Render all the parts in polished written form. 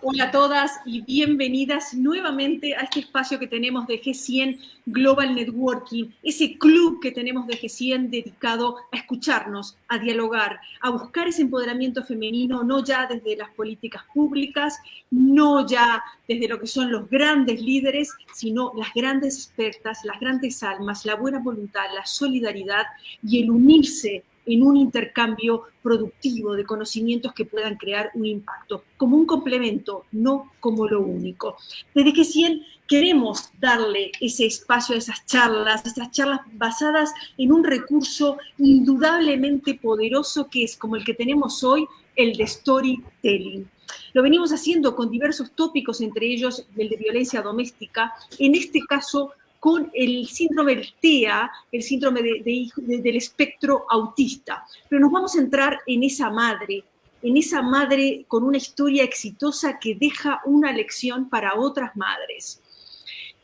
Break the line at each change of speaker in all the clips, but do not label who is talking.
Hola a todas y bienvenidas nuevamente a este espacio que tenemos de G100 Global Networking, ese club que tenemos de G100 dedicado a escucharnos, a dialogar, a buscar ese empoderamiento femenino, no ya desde las políticas públicas, no ya desde lo que son los grandes líderes, sino las grandes expertas, las grandes almas, la buena voluntad, la solidaridad y el unirse en un intercambio productivo de conocimientos que puedan crear un impacto, como un complemento, no como lo único. Desde G100 queremos darle ese espacio a esas charlas basadas en un recurso indudablemente poderoso que es, como el que tenemos hoy, el de storytelling. Lo venimos haciendo con diversos tópicos, entre ellos el de violencia doméstica, en este caso con el síndrome del TEA, el síndrome del espectro autista. Pero nos vamos a centrar en esa madre con una historia exitosa que deja una lección para otras madres.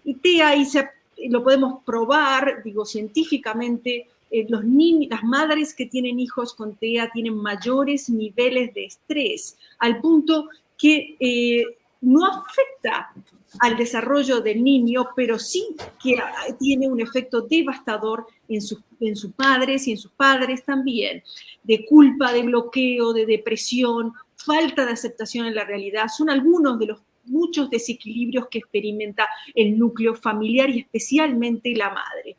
Y TEA, lo podemos probar, digo, científicamente, las madres que tienen hijos con TEA tienen mayores niveles de estrés, al punto que no afecta al desarrollo del niño, pero sí que tiene un efecto devastador en sus padres y en sus padres también, de culpa, de bloqueo, de depresión, falta de aceptación en la realidad. Son algunos de los muchos desequilibrios que experimenta el núcleo familiar y especialmente la madre.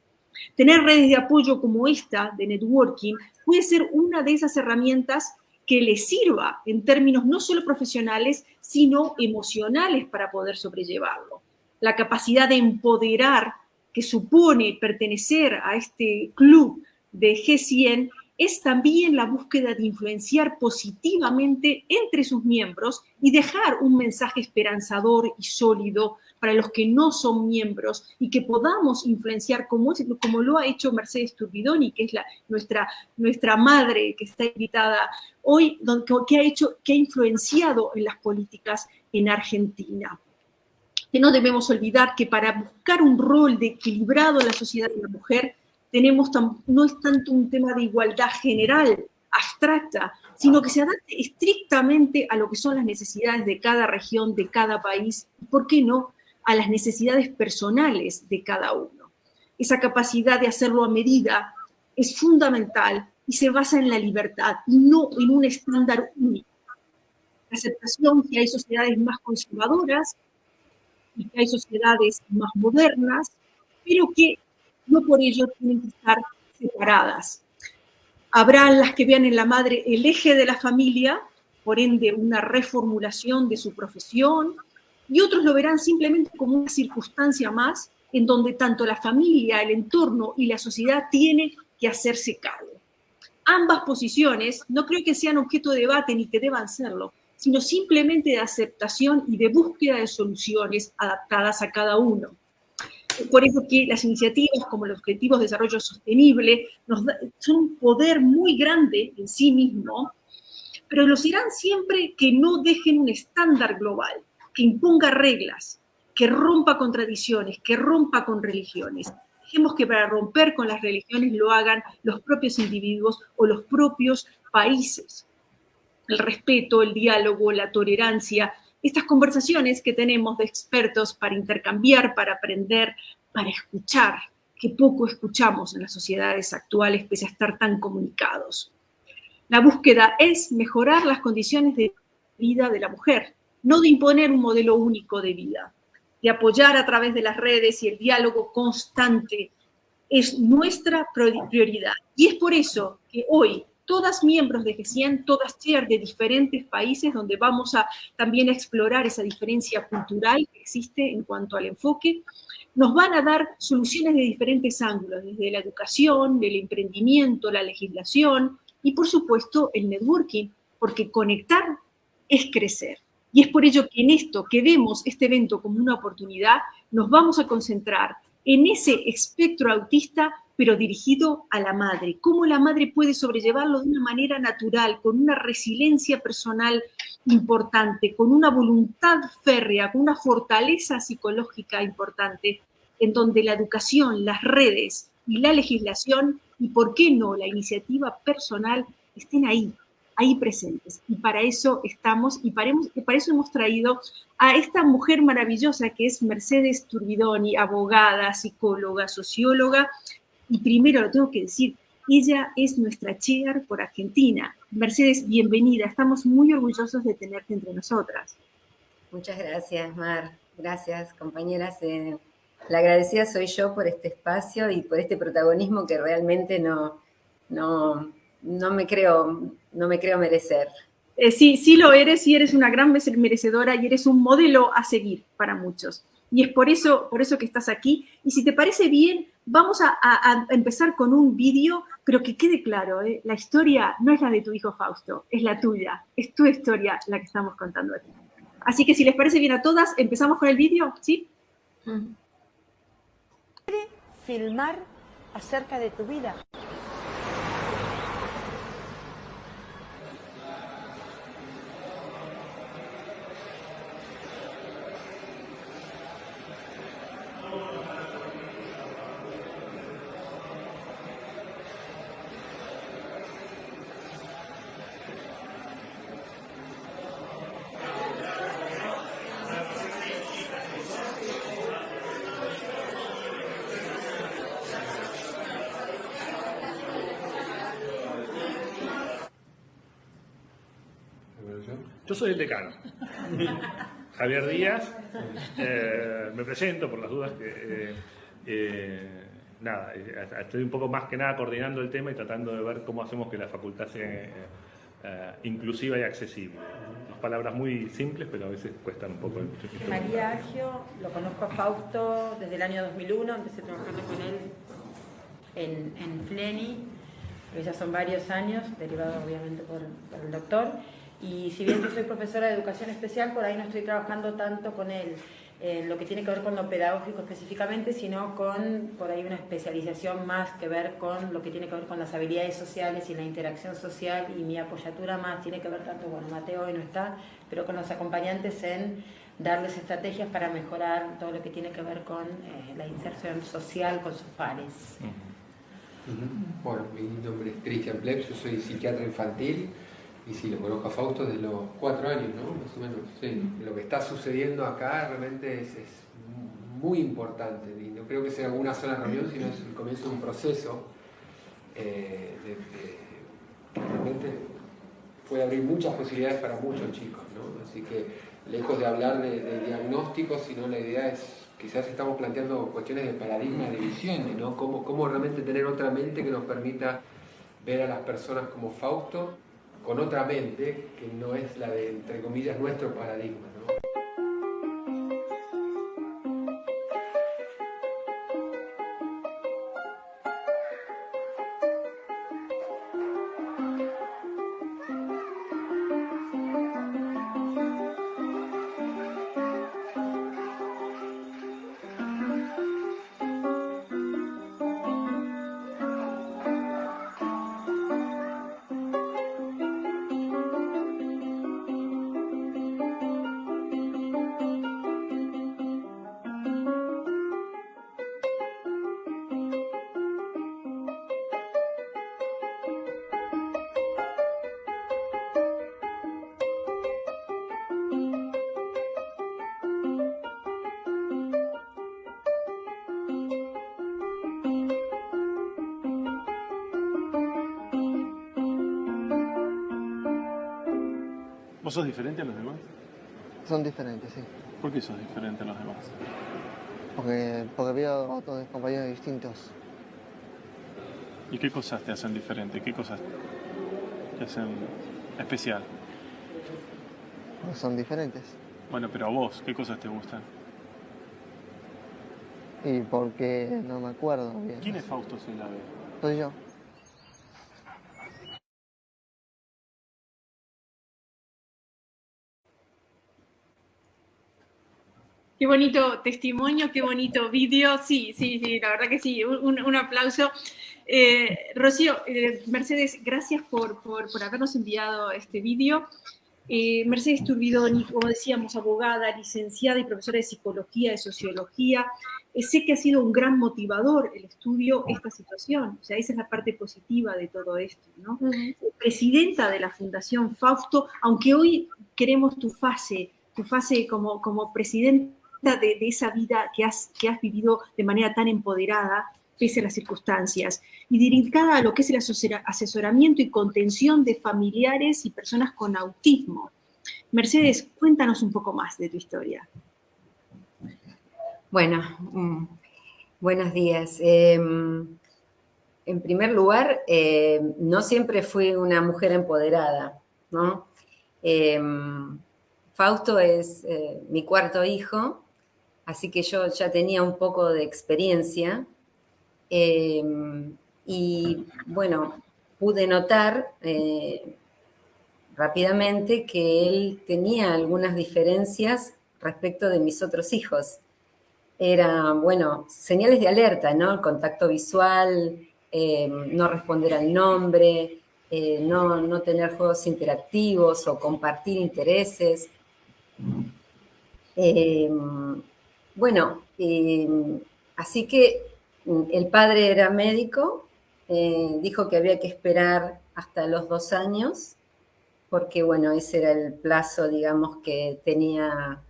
Tener redes de apoyo como esta, de networking, puede ser una de esas herramientas que les sirva en términos no solo profesionales, sino emocionales para poder sobrellevarlo. La capacidad de empoderar que supone pertenecer a este club de G100 es también la búsqueda de influenciar positivamente entre sus miembros y dejar un mensaje esperanzador y sólido para los que no son miembros y que podamos influenciar como lo ha hecho Mercedes Turbidoni, que es nuestra madre que está invitada hoy, que ha influenciado en las políticas en Argentina. Que no debemos olvidar que para buscar un rol de equilibrado en la sociedad de la mujer, no es tanto un tema de igualdad general, abstracta, sino que se adapte estrictamente a lo que son las necesidades de cada región, de cada país, y por qué no, a las necesidades personales de cada uno. Esa capacidad de hacerlo a medida es fundamental y se basa en la libertad y no en un estándar único. La aceptación que hay sociedades más conservadoras y que hay sociedades más modernas, pero que no por ello tienen que estar separadas. Habrá las que vean en la madre el eje de la familia, por ende una reformulación de su profesión, y otros lo verán simplemente como una circunstancia más en donde tanto la familia, el entorno y la sociedad tienen que hacerse cargo. Ambas posiciones no creo que sean objeto de debate ni que deban serlo, sino simplemente de aceptación y de búsqueda de soluciones adaptadas a cada uno. Por eso que las iniciativas como los Objetivos de Desarrollo Sostenible son un poder muy grande en sí mismo, pero lo serán siempre que no dejen un estándar global, que imponga reglas, que rompa con tradiciones, que rompa con religiones. Dejemos que para romper con las religiones lo hagan los propios individuos o los propios países. El respeto, el diálogo, la tolerancia, estas conversaciones que tenemos de expertos para intercambiar, para aprender, para escuchar, que poco escuchamos en las sociedades actuales pese a estar tan comunicados. La búsqueda es mejorar las condiciones de vida de la mujer, no de imponer un modelo único de vida, de apoyar a través de las redes y el diálogo constante es nuestra prioridad. Y es por eso que hoy todas miembros de G100, todas chair de diferentes países, donde vamos a también explorar esa diferencia cultural que existe en cuanto al enfoque, nos van a dar soluciones de diferentes ángulos, desde la educación, el emprendimiento, la legislación y, por supuesto, el networking, porque conectar es crecer. Y es por ello que en esto, que vemos este evento como una oportunidad, nos vamos a concentrar en ese espectro autista, pero dirigido a la madre. Cómo la madre puede sobrellevarlo de una manera natural, con una resiliencia personal importante, con una voluntad férrea, con una fortaleza psicológica importante, en donde la educación, las redes y la legislación, y por qué no, la iniciativa personal, estén ahí, ahí presentes. Y para eso estamos, y para eso hemos traído a esta mujer maravillosa que es Mercedes Turbidoni, abogada, psicóloga, socióloga, y primero lo tengo que decir, ella es nuestra chair por Argentina. Mercedes, bienvenida, estamos muy orgullosos de tenerte entre nosotras.
Muchas gracias, Mar. Gracias, compañeras. La agradecida soy yo por este espacio y por este protagonismo que realmente no me creo merecer.
Sí lo eres, y eres una gran merecedora y eres un modelo a seguir para muchos. Y es por eso que estás aquí. Y si te parece bien, vamos a empezar con un vídeo, pero que quede claro, la historia no es la de tu hijo Fausto, es la tuya, es tu historia la que estamos contando aquí. Así que si les parece bien a todas, empezamos con el vídeo, ¿sí?
Filmar acerca de tu vida.
Yo soy el decano, Javier Díaz. Me presento por las dudas estoy un poco más que nada coordinando el tema y tratando de ver cómo hacemos que la facultad sea inclusiva y accesible. Unas palabras muy simples, pero a veces cuestan un poco.
María Agio, lo conozco a Fausto desde el año 2001, empecé trabajando con él en FLENI, pero ya son varios años, derivado obviamente por el doctor. Y si bien yo soy profesora de educación especial, por ahí no estoy trabajando tanto con él en lo que tiene que ver con lo pedagógico específicamente, sino con por ahí una especialización más que ver con lo que tiene que ver con las habilidades sociales y la interacción social, y mi apoyatura más tiene que ver tanto, bueno, Mateo hoy no está, pero con los acompañantes en darles estrategias para mejorar todo lo que tiene que ver con la inserción social con sus pares.
Bueno, mi nombre es Cristian Plebs, yo soy psiquiatra infantil. Y sí, lo conozco a Fausto desde los 4 años, ¿no? Más o menos, sí. Lo que está sucediendo acá realmente es muy importante. Y no creo que sea una sola reunión, sino es el comienzo de un proceso que realmente puede abrir muchas posibilidades para muchos chicos, ¿no? Así que, lejos de hablar de diagnósticos, sino la idea es, quizás estamos planteando cuestiones de paradigma, de visiones, ¿no? Cómo realmente tener otra mente que nos permita ver a las personas como Fausto, con otra mente que no es la de, entre comillas, nuestro paradigma, ¿no?
¿Vos sos diferente a los demás?
Son diferentes, sí.
¿Por qué sos diferente a los demás?
Porque veo a otros compañeros distintos.
¿Y qué cosas te hacen diferente? ¿Qué cosas te hacen especial?
Porque son diferentes.
Bueno, pero a vos, ¿qué cosas te gustan?
Y porque no me acuerdo bien.
¿Quién es Fausto Solave?
Soy yo.
Qué bonito testimonio, qué bonito vídeo. Sí, la verdad que sí, un aplauso. Rocío, Mercedes, gracias por habernos enviado este vídeo. Mercedes Turbidoni, como decíamos, abogada, licenciada y profesora de psicología, de sociología. Sé que ha sido un gran motivador el estudio esta situación, o sea, esa es la parte positiva de todo esto, ¿no? Presidenta de la Fundación Fausto, aunque hoy queremos tu fase como presidenta de esa vida que has vivido de manera tan empoderada, pese a las circunstancias, y dedicada a lo que es el asesoramiento y contención de familiares y personas con autismo. Mercedes, cuéntanos un poco más de tu historia.
Bueno, buenos días. En primer lugar, no siempre fui una mujer empoderada, ¿no? Fausto es mi cuarto hijo, así que yo ya tenía un poco de experiencia. Y bueno, pude notar rápidamente que él tenía algunas diferencias respecto de mis otros hijos. Era, bueno, señales de alerta, ¿no? El contacto visual, no responder al nombre, no tener juegos interactivos o compartir intereses. Bueno, así que el padre era médico, dijo que había que esperar hasta los 2 años, porque bueno, ese era el plazo, digamos, que tenía,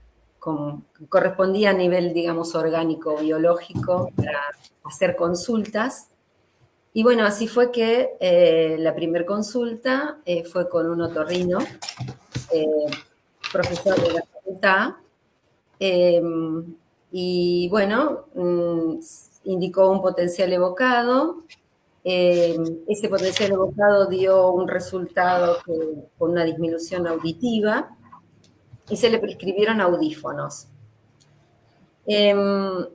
correspondía a nivel, digamos, orgánico, biológico, para hacer consultas. Y bueno, así fue que la primer consulta fue con un otorrino, profesor de la facultad, y bueno, indicó un potencial evocado. Ese potencial evocado dio un resultado con una disminución auditiva y se le prescribieron audífonos. La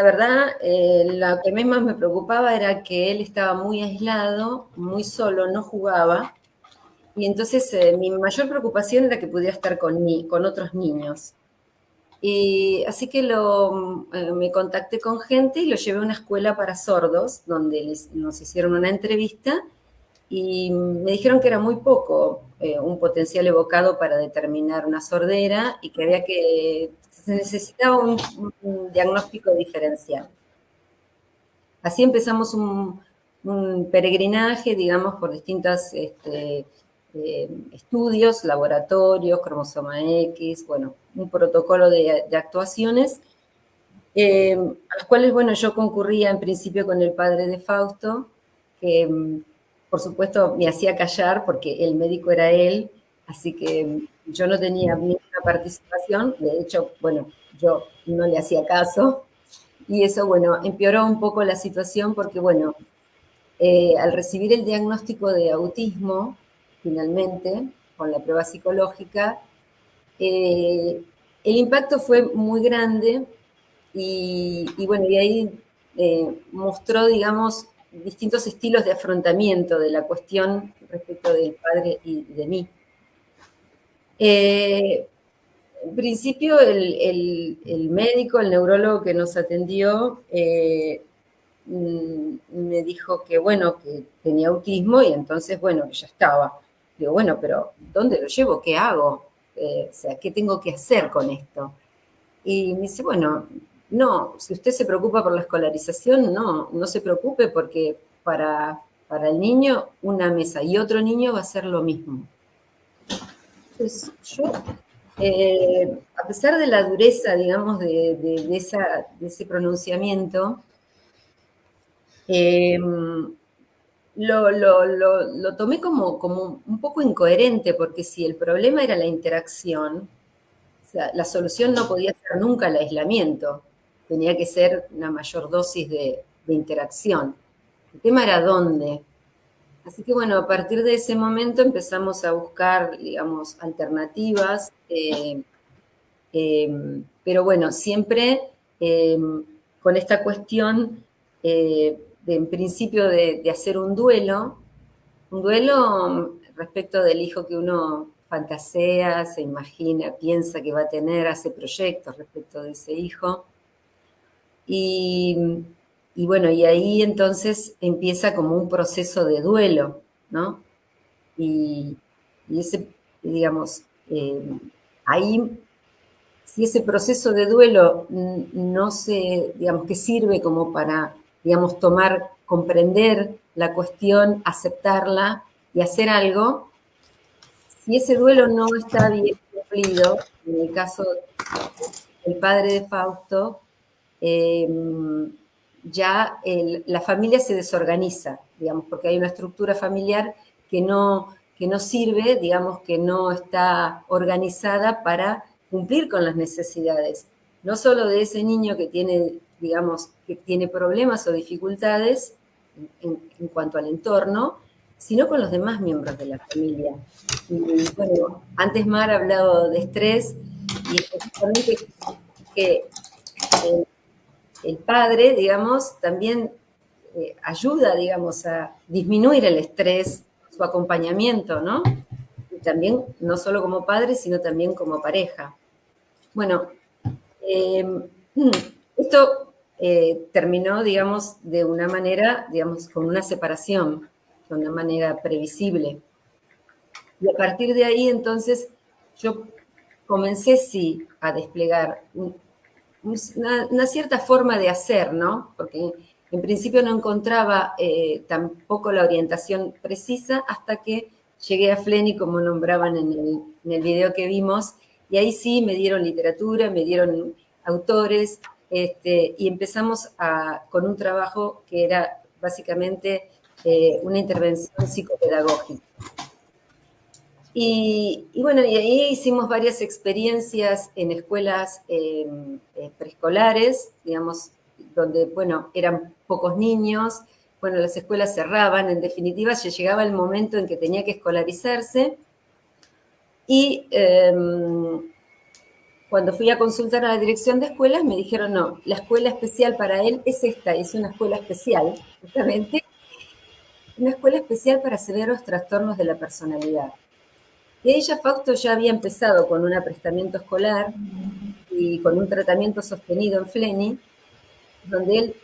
verdad, lo que más me preocupaba era que él estaba muy aislado, muy solo, no jugaba. Y entonces mi mayor preocupación era que pudiera estar con otros niños. Y así que me contacté con gente y lo llevé a una escuela para sordos, donde nos hicieron una entrevista y me dijeron que era muy poco un potencial evocado para determinar una sordera y que se necesitaba un diagnóstico diferencial. Así empezamos un peregrinaje, digamos, por distintos estudios, laboratorios, cromosoma X, bueno, un protocolo de actuaciones, a los cuales, bueno, yo concurría en principio con el padre de Fausto, que por supuesto me hacía callar porque el médico era él, así que yo no tenía ninguna participación, de hecho, bueno, yo no le hacía caso, y eso, bueno, empeoró un poco la situación porque, bueno, al recibir el diagnóstico de autismo, finalmente, con la prueba psicológica, el impacto fue muy grande y bueno, y ahí mostró, digamos, distintos estilos de afrontamiento de la cuestión respecto del padre y de mí. En principio, el médico, el neurólogo que nos atendió, me dijo que, bueno, que tenía autismo y entonces, bueno, que ya estaba. Digo, bueno, pero ¿dónde lo llevo? ¿Qué hago? O sea, ¿qué tengo que hacer con esto? Y me dice, bueno, no, si usted se preocupa por la escolarización, no se preocupe porque para el niño una mesa y otro niño va a ser lo mismo. Entonces, yo, a pesar de la dureza, digamos, de ese pronunciamiento, lo tomé como un poco incoherente, porque si el problema era la interacción, o sea, la solución no podía ser nunca el aislamiento, tenía que ser una mayor dosis de interacción. El tema era dónde. Así que bueno, a partir de ese momento empezamos a buscar, digamos, alternativas, pero bueno, siempre con esta cuestión en principio de hacer un duelo respecto del hijo que uno fantasea, se imagina, piensa que va a tener, hace proyectos respecto de ese hijo. Y bueno, y ahí entonces empieza como un proceso de duelo, ¿no? Y Y ese, digamos, ahí, si ese proceso de duelo no se, digamos, que sirve como para, digamos, comprender la cuestión, aceptarla y hacer algo, si ese duelo no está bien cumplido, en el caso del padre de Fausto, ya la familia se desorganiza, digamos, porque hay una estructura familiar que no sirve, digamos, que no está organizada para cumplir con las necesidades, no solo de ese niño que tiene, digamos, que tiene problemas o dificultades en cuanto al entorno, sino con los demás miembros de la familia. Y bueno, antes Mar ha hablado de estrés y específicamente que el padre, digamos, también ayuda, digamos, a disminuir el estrés, su acompañamiento, ¿no? Y también, no solo como padre, sino también como pareja. Bueno, esto terminó, digamos, de una manera, digamos, con una separación, de una manera previsible. Y a partir de ahí, entonces, yo comencé, sí, a desplegar una cierta forma de hacer, ¿no? Porque en principio no encontraba tampoco la orientación precisa hasta que llegué a Fleni, como nombraban en el video que vimos, y ahí sí me dieron literatura, me dieron autores, y empezamos con un trabajo que era básicamente una intervención psicopedagógica. Y bueno, y ahí hicimos varias experiencias en escuelas preescolares, digamos, donde, bueno, eran pocos niños, bueno, las escuelas cerraban, en definitiva, ya llegaba el momento en que tenía que escolarizarse, y cuando fui a consultar a la dirección de escuelas, me dijeron, no, la escuela especial para él es esta, es una escuela especial, justamente, una escuela especial para severos trastornos de la personalidad. De ella, Fausto ya había empezado con un aprestamiento escolar y con un tratamiento sostenido en Fleni, donde él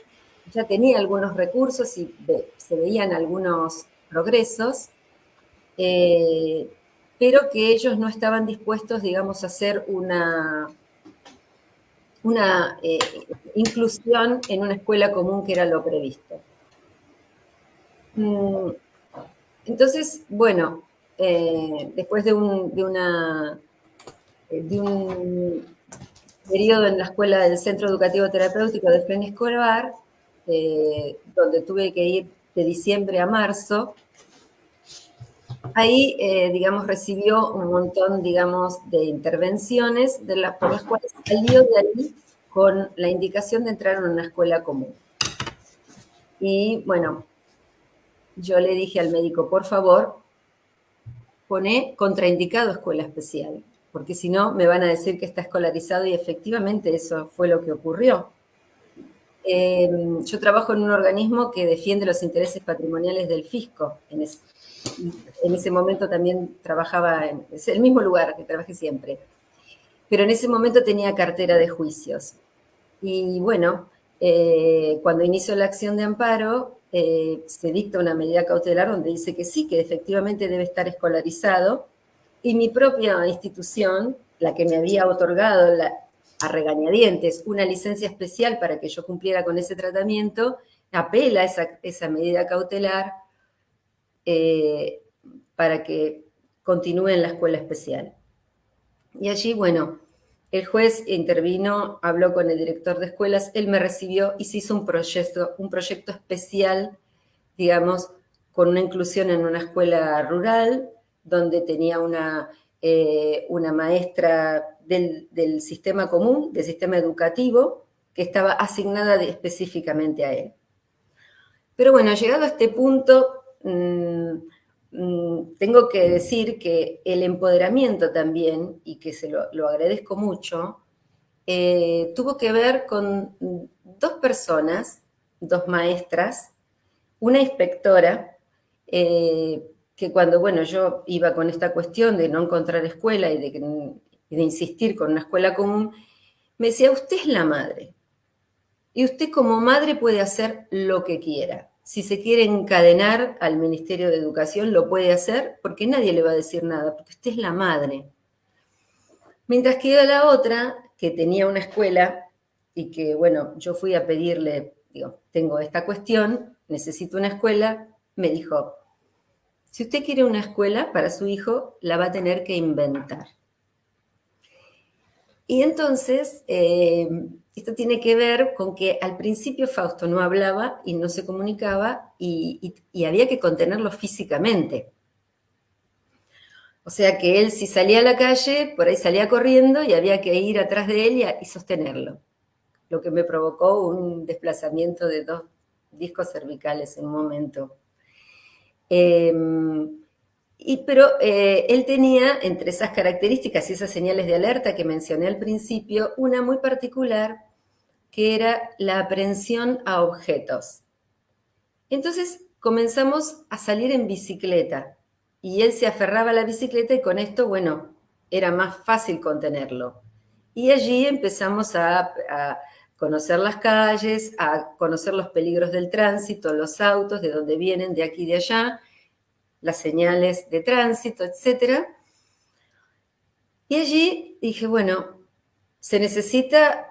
ya tenía algunos recursos y se veían algunos progresos, pero que ellos no estaban dispuestos, digamos, a hacer una inclusión en una escuela común, que era lo previsto. Entonces, bueno, después de un periodo en la escuela del Centro Educativo Terapéutico de Fleni Escobar, donde tuve que ir de diciembre a marzo, ahí, digamos, recibió un montón, digamos, de intervenciones por las cuales salió de ahí con la indicación de entrar en una escuela común. Y, bueno, yo le dije al médico, por favor, poné contraindicado escuela especial, porque si no me van a decir que está escolarizado, y efectivamente eso fue lo que ocurrió. Yo trabajo en un organismo que defiende los intereses patrimoniales del fisco. En ese momento también trabajaba es el mismo lugar que trabajé siempre, pero en ese momento tenía cartera de juicios. Y bueno, cuando inicio la acción de amparo, se dicta una medida cautelar donde dice que sí, que efectivamente debe estar escolarizado, y mi propia institución, la que me había otorgado a regañadientes una licencia especial para que yo cumpliera con ese tratamiento, apela esa medida cautelar para que continúe en la escuela especial. Y allí, bueno, el juez intervino, habló con el director de escuelas, él me recibió y se hizo un proyecto especial, digamos, con una inclusión en una escuela rural, donde tenía una maestra del sistema común, del sistema educativo, que estaba asignada específicamente a él. Pero bueno, llegado a este punto, tengo que decir que el empoderamiento también, y que se lo agradezco mucho, tuvo que ver con dos personas, dos maestras, una inspectora, que cuando, bueno, yo iba con esta cuestión de no encontrar escuela y de insistir con una escuela común, me decía, usted es la madre, y usted como madre puede hacer lo que quiera. Si se quiere encadenar al Ministerio de Educación, lo puede hacer porque nadie le va a decir nada, porque usted es la madre. Mientras que a la otra, que tenía una escuela y que, bueno, yo fui a pedirle, digo, tengo esta cuestión, necesito una escuela, me dijo, si usted quiere una escuela para su hijo, la va a tener que inventar. Y entonces, esto tiene que ver con que al principio Fausto no hablaba y no se comunicaba y había que contenerlo físicamente. O sea que él si salía a la calle, por ahí salía corriendo y había que ir atrás de él y sostenerlo. Lo que me provocó un desplazamiento de 2 discos cervicales en un momento. Pero él tenía, entre esas características y esas señales de alerta que mencioné al principio, una muy particular, que era la aprehensión a objetos. Entonces comenzamos a salir en bicicleta, y él se aferraba a la bicicleta y con esto, bueno, era más fácil contenerlo. Y allí empezamos a conocer las calles, a conocer los peligros del tránsito, los autos, de dónde vienen, de aquí y de allá, las señales de tránsito, etc. Y allí dije, bueno, se necesitan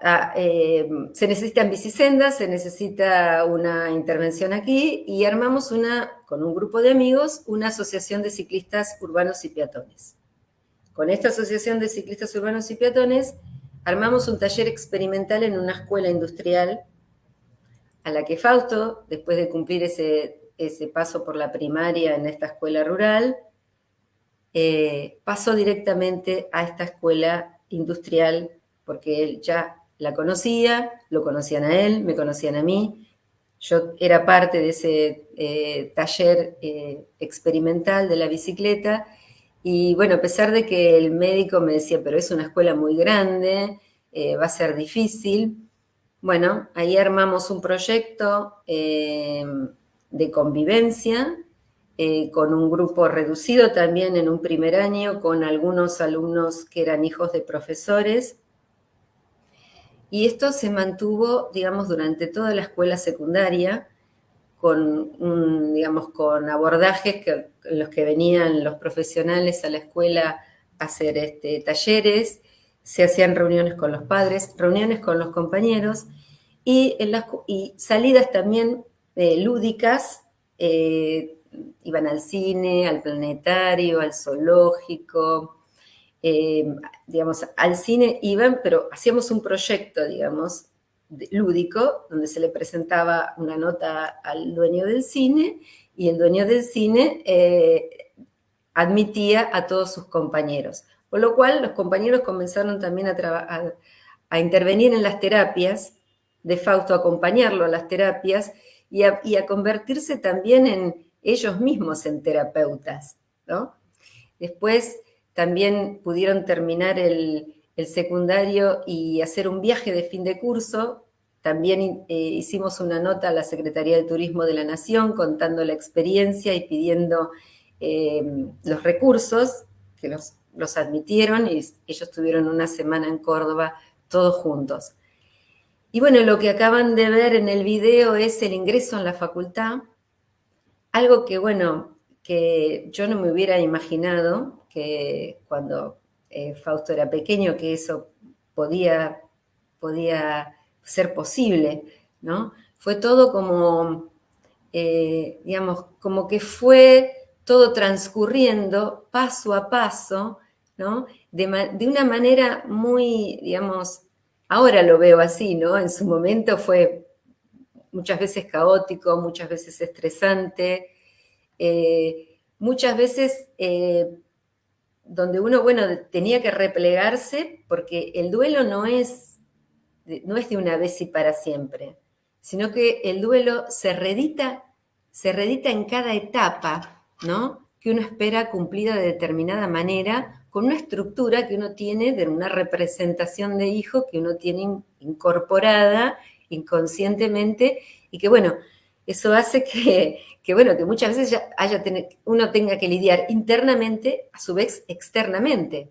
bicisendas, se necesita una intervención aquí, y armamos con un grupo de amigos, una asociación de ciclistas urbanos y peatones. Con esta asociación de ciclistas urbanos y peatones armamos un taller experimental en una escuela industrial a la que Fausto, después de cumplir ese paso por la primaria en esta escuela rural, pasó directamente a esta escuela industrial porque él ya la conocía, lo conocían a él, me conocían a mí. Yo era parte de ese taller experimental de la bicicleta y bueno, a pesar de que el médico me decía, pero es una escuela muy grande, va a ser difícil. Bueno, ahí armamos un proyecto de convivencia con un grupo reducido también en un primer año, con algunos alumnos que eran hijos de profesores. Y esto se mantuvo, digamos, durante toda la escuela secundaria, con abordajes en los que venían los profesionales a la escuela a hacer talleres, se hacían reuniones con los padres, reuniones con los compañeros, y salidas también lúdicas, iban al cine, al planetario, al zoológico, al cine iban, pero hacíamos un proyecto, lúdico, donde se le presentaba una nota al dueño del cine, y el dueño del cine admitía a todos sus compañeros. Por lo cual, los compañeros comenzaron también a intervenir en las terapias de Fausto, a acompañarlo a las terapias y a convertirse también en ellos mismos en terapeutas, ¿no? Después también pudieron terminar el secundario y hacer un viaje de fin de curso. También hicimos una nota a la Secretaría de Turismo de la Nación contando la experiencia y pidiendo los recursos, que los admitieron, y ellos tuvieron una semana en Córdoba todos juntos. Y bueno, lo que acaban de ver en el video es el ingreso en la facultad, algo que, bueno, que yo no me hubiera imaginado que cuando Fausto era pequeño, que eso podía ser posible, ¿no? Fue todo como, como que fue todo transcurriendo paso a paso, ¿no? De una manera muy, ahora lo veo así, ¿no? En su momento fue muchas veces caótico, muchas veces estresante, muchas veces donde uno, bueno, tenía que replegarse, porque el duelo no es de una vez y para siempre, sino que el duelo se reedita en cada etapa, ¿no? Que uno espera cumplida de determinada manera, con una estructura que uno tiene de una representación de hijo que uno tiene incorporada inconscientemente, y que, bueno, eso hace que muchas veces uno tenga que lidiar internamente, a su vez externamente.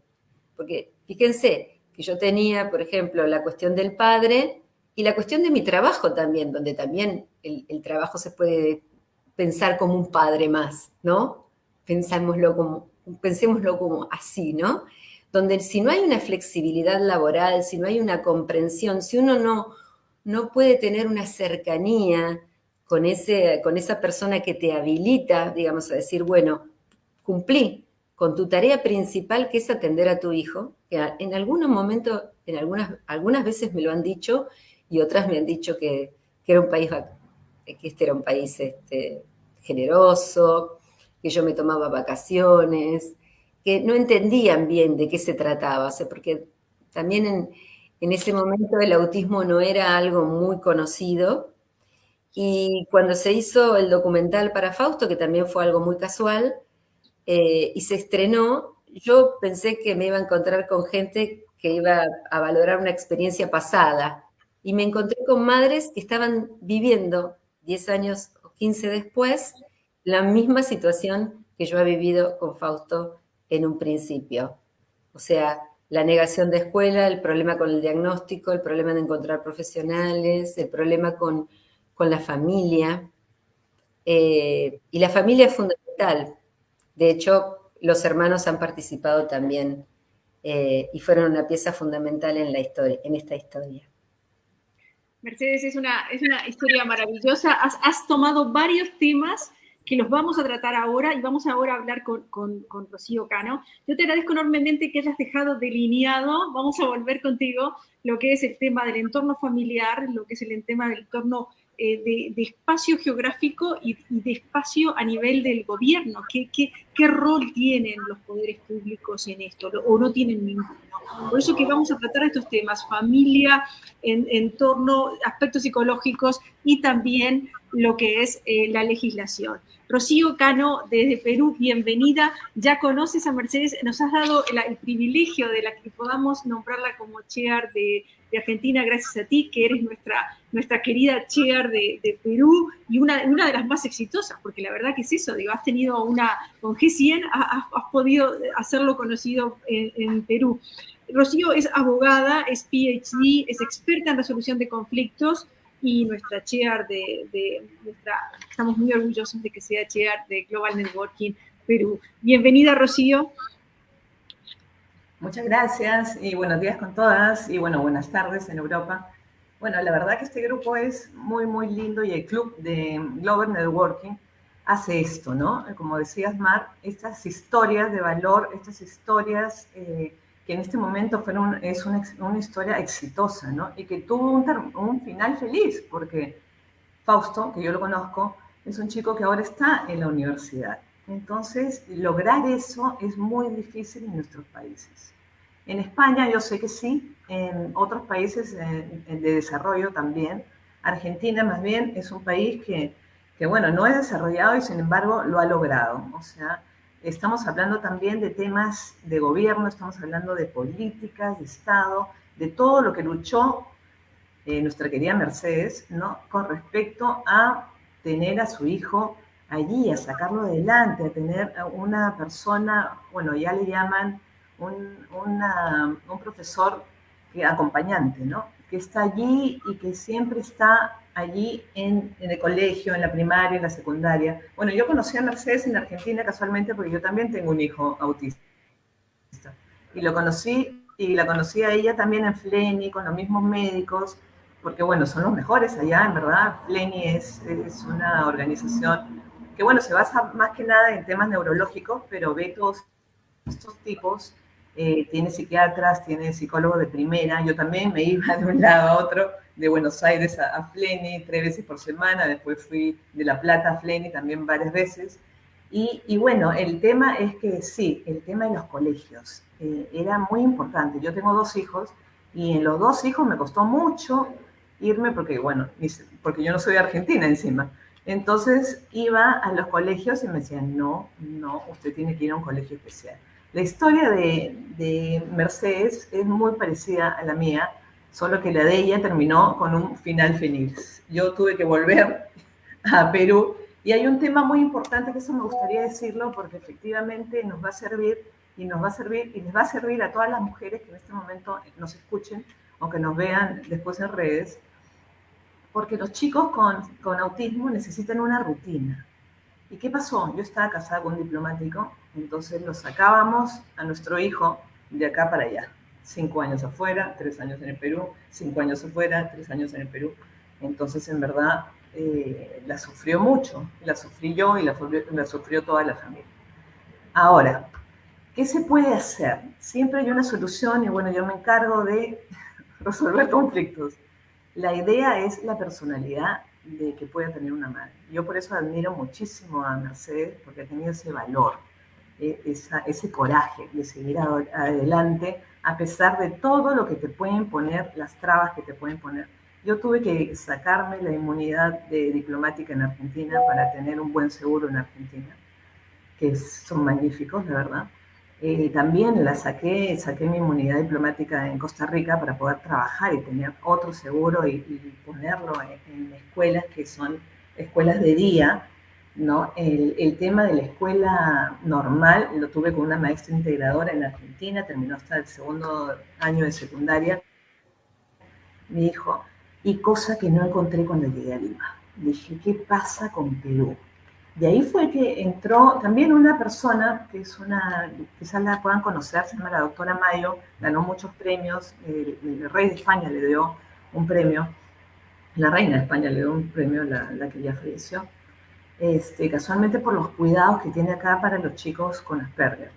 Porque fíjense que yo tenía, por ejemplo, la cuestión del padre y la cuestión de mi trabajo también, donde también el trabajo se puede pensar como un padre más, ¿no? Pensémoslo como así, ¿no? Donde si no hay una flexibilidad laboral, si no hay una comprensión, si uno no puede tener una cercanía con esa persona que te habilita, digamos, a decir, bueno, cumplí con tu tarea principal, que es atender a tu hijo, que en algunos momentos, algunas veces me lo han dicho y otras me han dicho que era un país, que este era un país generoso, que yo me tomaba vacaciones, que no entendían bien de qué se trataba, o sea, porque también en ese momento el autismo no era algo muy conocido, y cuando se hizo el documental para Fausto, que también fue algo muy casual, y se estrenó, yo pensé que me iba a encontrar con gente que iba a valorar una experiencia pasada, y me encontré con madres que estaban viviendo 10 años o 15 después la misma situación que yo he vivido con Fausto en un principio. O sea, la negación de escuela, el problema con el diagnóstico, el problema de encontrar profesionales, el problema con la familia. Y la familia es fundamental. De hecho, los hermanos han participado también y fueron una pieza fundamental en esta historia.
Mercedes, es una historia maravillosa. Has tomado varios temas que los vamos a tratar ahora y vamos ahora a hablar con Rocío Cano. Yo te agradezco enormemente que hayas dejado delineado, vamos a volver contigo, lo que es el tema del entorno familiar, lo que es el tema del entorno de espacio geográfico y de espacio a nivel del gobierno. ¿Qué rol tienen los poderes públicos en esto? ¿O no tienen ninguno? Por eso que vamos a tratar estos temas, familia, entorno, aspectos psicológicos y también lo que es la legislación. Rocío Cano, desde Perú, bienvenida. Ya conoces a Mercedes, nos has dado el privilegio de la que podamos nombrarla como chair de Argentina, gracias a ti, que eres nuestra querida chair de Perú y una de las más exitosas, porque la verdad que es eso, digo, has tenido con G100, has podido hacerlo conocido en Perú. Rocío es abogada, es PhD, es experta en resolución de conflictos y nuestra chair estamos muy orgullosos de que sea chair de Global Networking Perú. Bienvenida, Rocío.
Muchas gracias y buenos días con todas y bueno, buenas tardes en Europa. Bueno, la verdad que este grupo es muy, muy lindo y el club de Global Networking hace esto, ¿no? Como decías, Mar, estas historias de valor, estas historias que en este momento es una historia exitosa, ¿no? Y que tuvo un final feliz, porque Fausto, que yo lo conozco, es un chico que ahora está en la universidad. Entonces, lograr eso es muy difícil en nuestros países. En España yo sé que sí, en otros países de desarrollo también. Argentina más bien es un país que, bueno, no es desarrollado y sin embargo lo ha logrado. O sea, estamos hablando también de temas de gobierno, estamos hablando de políticas, de Estado, de todo lo que luchó nuestra querida Mercedes, ¿no? Con respecto a tener a su hijo allí, a sacarlo adelante, a tener a una persona, bueno, ya le llaman un profesor acompañante, ¿no? Que está allí y que siempre está allí en el colegio, en la primaria, en la secundaria. Bueno, yo conocí a Mercedes en Argentina casualmente porque yo también tengo un hijo autista. Y la conocí a ella también en Fleni, con los mismos médicos, porque bueno, son los mejores allá, en verdad. Fleni es una organización que bueno, se basa más que nada en temas neurológicos, pero ve todos estos tipos, tiene psiquiatras, tiene psicólogos de primera. Yo también me iba de un lado a otro, de Buenos Aires a Fleni 3 veces por semana, después fui de La Plata a Fleni también varias veces. Y bueno, el tema es que sí, el tema de los colegios era muy importante. Yo tengo 2 hijos y en los 2 hijos me costó mucho irme porque, bueno, porque yo no soy de Argentina encima. Entonces iba a los colegios y me decían, no, usted tiene que ir a un colegio especial. La historia de Mercedes es muy parecida a la mía, solo que la de ella terminó con un final feliz. Yo tuve que volver a Perú y hay un tema muy importante que eso me gustaría decirlo porque efectivamente nos va a servir y les va a servir a todas las mujeres que en este momento nos escuchen o que nos vean después en redes, porque los chicos con autismo necesitan una rutina. ¿Y qué pasó? Yo estaba casada con un diplomático, entonces lo sacábamos a nuestro hijo de acá para allá. 5 años afuera, 3 años en el Perú, 5 años afuera, 3 años en el Perú. Entonces, en verdad, la sufrió mucho. La sufrí yo y la sufrió toda la familia. Ahora, ¿qué se puede hacer? Siempre hay una solución y bueno, yo me encargo de resolver conflictos. La idea es la personalidad de que pueda tener una madre. Yo por eso admiro muchísimo a Mercedes, porque ha tenido ese valor, ese coraje de seguir adelante a pesar de todo lo que te pueden poner, las trabas que te pueden poner. Yo tuve que sacarme la inmunidad diplomática en Argentina para tener un buen seguro en Argentina, que son magníficos, de verdad. También saqué mi inmunidad diplomática en Costa Rica para poder trabajar y tener otro seguro y ponerlo en escuelas que son escuelas de día, ¿no? El tema de la escuela normal lo tuve con una maestra integradora en Argentina, terminó hasta el 2.º año de secundaria, mi hijo, y cosa que no encontré cuando llegué a Lima. Dije, ¿qué pasa con Perú? De ahí fue que entró también una persona que es quizás la puedan conocer, se llama la doctora Mayo, ganó muchos premios, el rey de España le dio un premio, la reina de España le dio un premio, la que ya falleció, casualmente por los cuidados que tiene acá para los chicos con Asperger.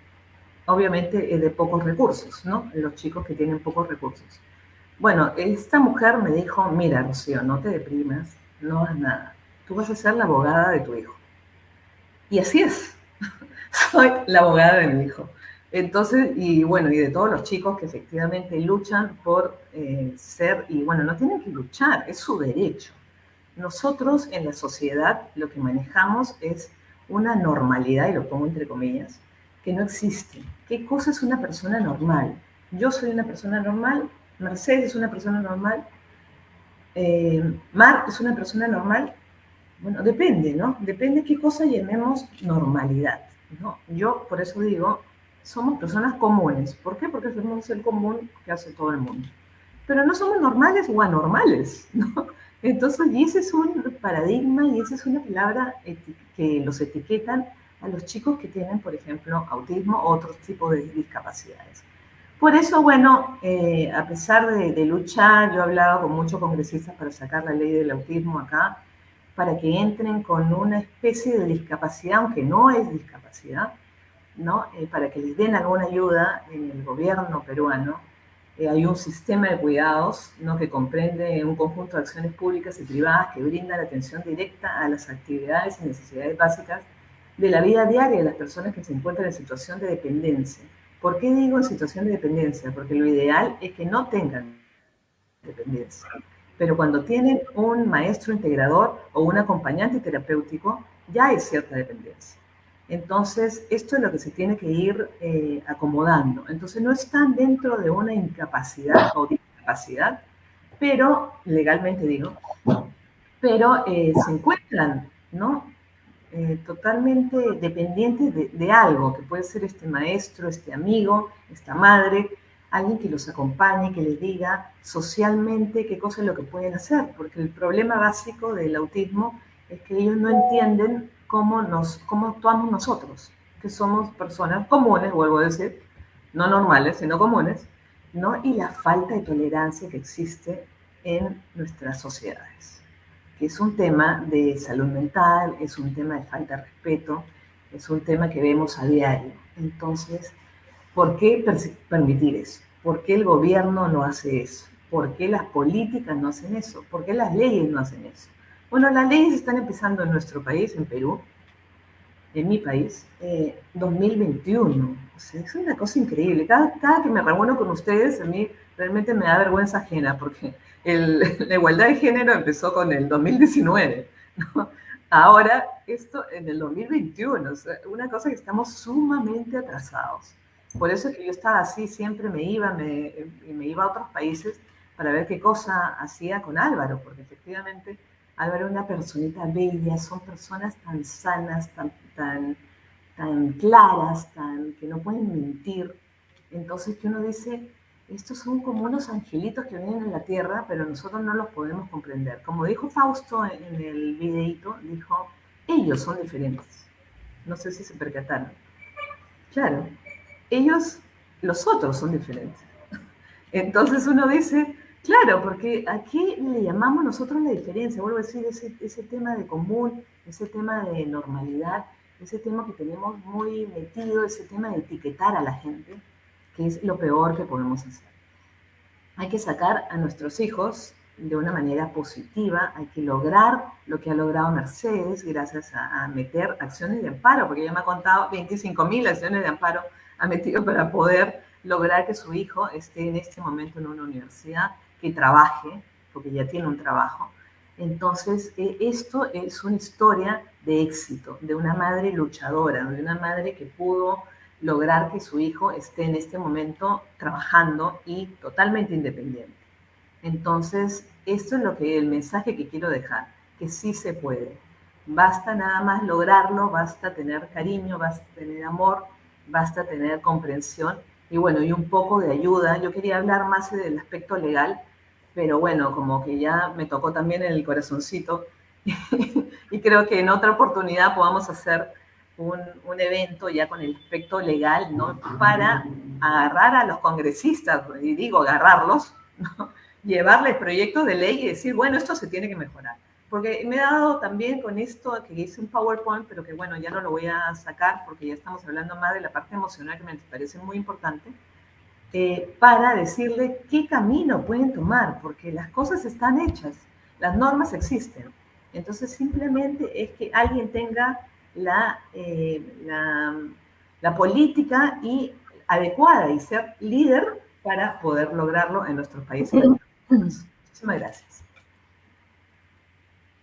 Obviamente es de pocos recursos, ¿no? Los chicos que tienen pocos recursos. Bueno, esta mujer me dijo, mira, Rocío, no te deprimas, no hagas nada, tú vas a ser la abogada de tu hijo. Y así es, soy la abogada de mi hijo. Entonces, y bueno, y de todos los chicos que efectivamente luchan por ser, y bueno, no tienen que luchar, es su derecho. Nosotros en la sociedad lo que manejamos es una normalidad, y lo pongo entre comillas, que no existe. ¿Qué cosa es una persona normal? Yo soy una persona normal, Mercedes es una persona normal, Mar es una persona normal. Bueno, depende, ¿no? Depende qué cosa llamemos normalidad, ¿no? Yo, por eso digo, somos personas comunes. ¿Por qué? Porque hacemos el común que hace todo el mundo. Pero no somos normales o anormales, ¿no? Entonces, y ese es un paradigma y esa es una palabra que los etiquetan a los chicos que tienen, por ejemplo, autismo o otros tipos de discapacidades. Por eso, bueno, a pesar de luchar, yo he hablado con muchos congresistas para sacar la ley del autismo acá, para que entren con una especie de discapacidad, aunque no es discapacidad, ¿no? Para que les den alguna ayuda en el gobierno peruano. Hay un sistema de cuidados, ¿no? Que comprende un conjunto de acciones públicas y privadas que brindan atención directa a las actividades y necesidades básicas de la vida diaria de las personas que se encuentran en situación de dependencia. ¿Por qué digo en situación de dependencia? Porque lo ideal es que no tengan dependencia. Pero cuando tienen un maestro integrador o un acompañante terapéutico, ya hay cierta dependencia. Entonces, esto es lo que se tiene que ir acomodando. Entonces, no están dentro de una incapacidad o discapacidad, pero, legalmente digo, pero se encuentran, ¿no? Totalmente dependientes de algo, que puede ser este maestro, este amigo, esta madre, alguien que los acompañe, que les diga socialmente qué cosa es lo que pueden hacer, porque el problema básico del autismo es que ellos no entienden cómo actuamos nosotros, que somos personas comunes, vuelvo a decir, no normales, sino comunes, ¿no? Y la falta de tolerancia que existe en nuestras sociedades, que es un tema de salud mental, es un tema de falta de respeto, es un tema que vemos a diario. Entonces, ¿por qué permitir eso? ¿Por qué el gobierno no hace eso? ¿Por qué las políticas no hacen eso? ¿Por qué las leyes no hacen eso? Bueno, las leyes están empezando en nuestro país, en Perú, en mi país, 2021. O sea, es una cosa increíble. Cada que me reúno con ustedes, a mí realmente me da vergüenza ajena, porque la igualdad de género empezó con el 2019, ¿no? Ahora, esto en el 2021, o sea, una cosa que estamos sumamente atrasados. Por eso es que yo estaba así, siempre me iba a otros países para ver qué cosa hacía con Álvaro, porque efectivamente Álvaro es una personita bella, son personas tan sanas, tan claras, que no pueden mentir. Entonces que uno dice, estos son como unos angelitos que vienen en la tierra, pero nosotros no los podemos comprender. Como dijo Fausto en el videíto, dijo, ellos son diferentes. No sé si se percataron. Claro, ellos, los otros son diferentes. Entonces uno dice, claro, porque ¿a qué le llamamos nosotros la diferencia? Vuelvo a decir, ese tema de común, ese tema de normalidad, ese tema que tenemos muy metido, ese tema de etiquetar a la gente, que es lo peor que podemos hacer. Hay que sacar a nuestros hijos de una manera positiva, hay que lograr lo que ha logrado Mercedes gracias a meter acciones de amparo, porque ella me ha contado 25.000 acciones de amparo ha metido para poder lograr que su hijo esté en este momento en una universidad, que trabaje, porque ya tiene un trabajo. Entonces, esto es una historia de éxito, de una madre luchadora, de una madre que pudo lograr que su hijo esté en este momento trabajando y totalmente independiente. Entonces, esto es el mensaje que quiero dejar, que sí se puede. Basta nada más lograrlo, basta tener cariño, basta tener amor, basta tener comprensión y bueno, y un poco de ayuda. Yo quería hablar más del aspecto legal, pero bueno, como que ya me tocó también en el corazoncito y creo que en otra oportunidad podamos hacer un evento ya con el aspecto legal, ¿no? Para agarrar a los congresistas, y digo agarrarlos, ¿no? Llevarles proyectos de ley y decir, bueno, esto se tiene que mejorar. Porque me he dado también con esto, que hice un PowerPoint, pero que bueno, ya no lo voy a sacar porque ya estamos hablando más de la parte emocional que me parece muy importante, para decirle qué camino pueden tomar, porque las cosas están hechas, las normas existen. Entonces simplemente es que alguien tenga la política adecuada y ser líder para poder lograrlo en nuestros países. Muchísimas gracias.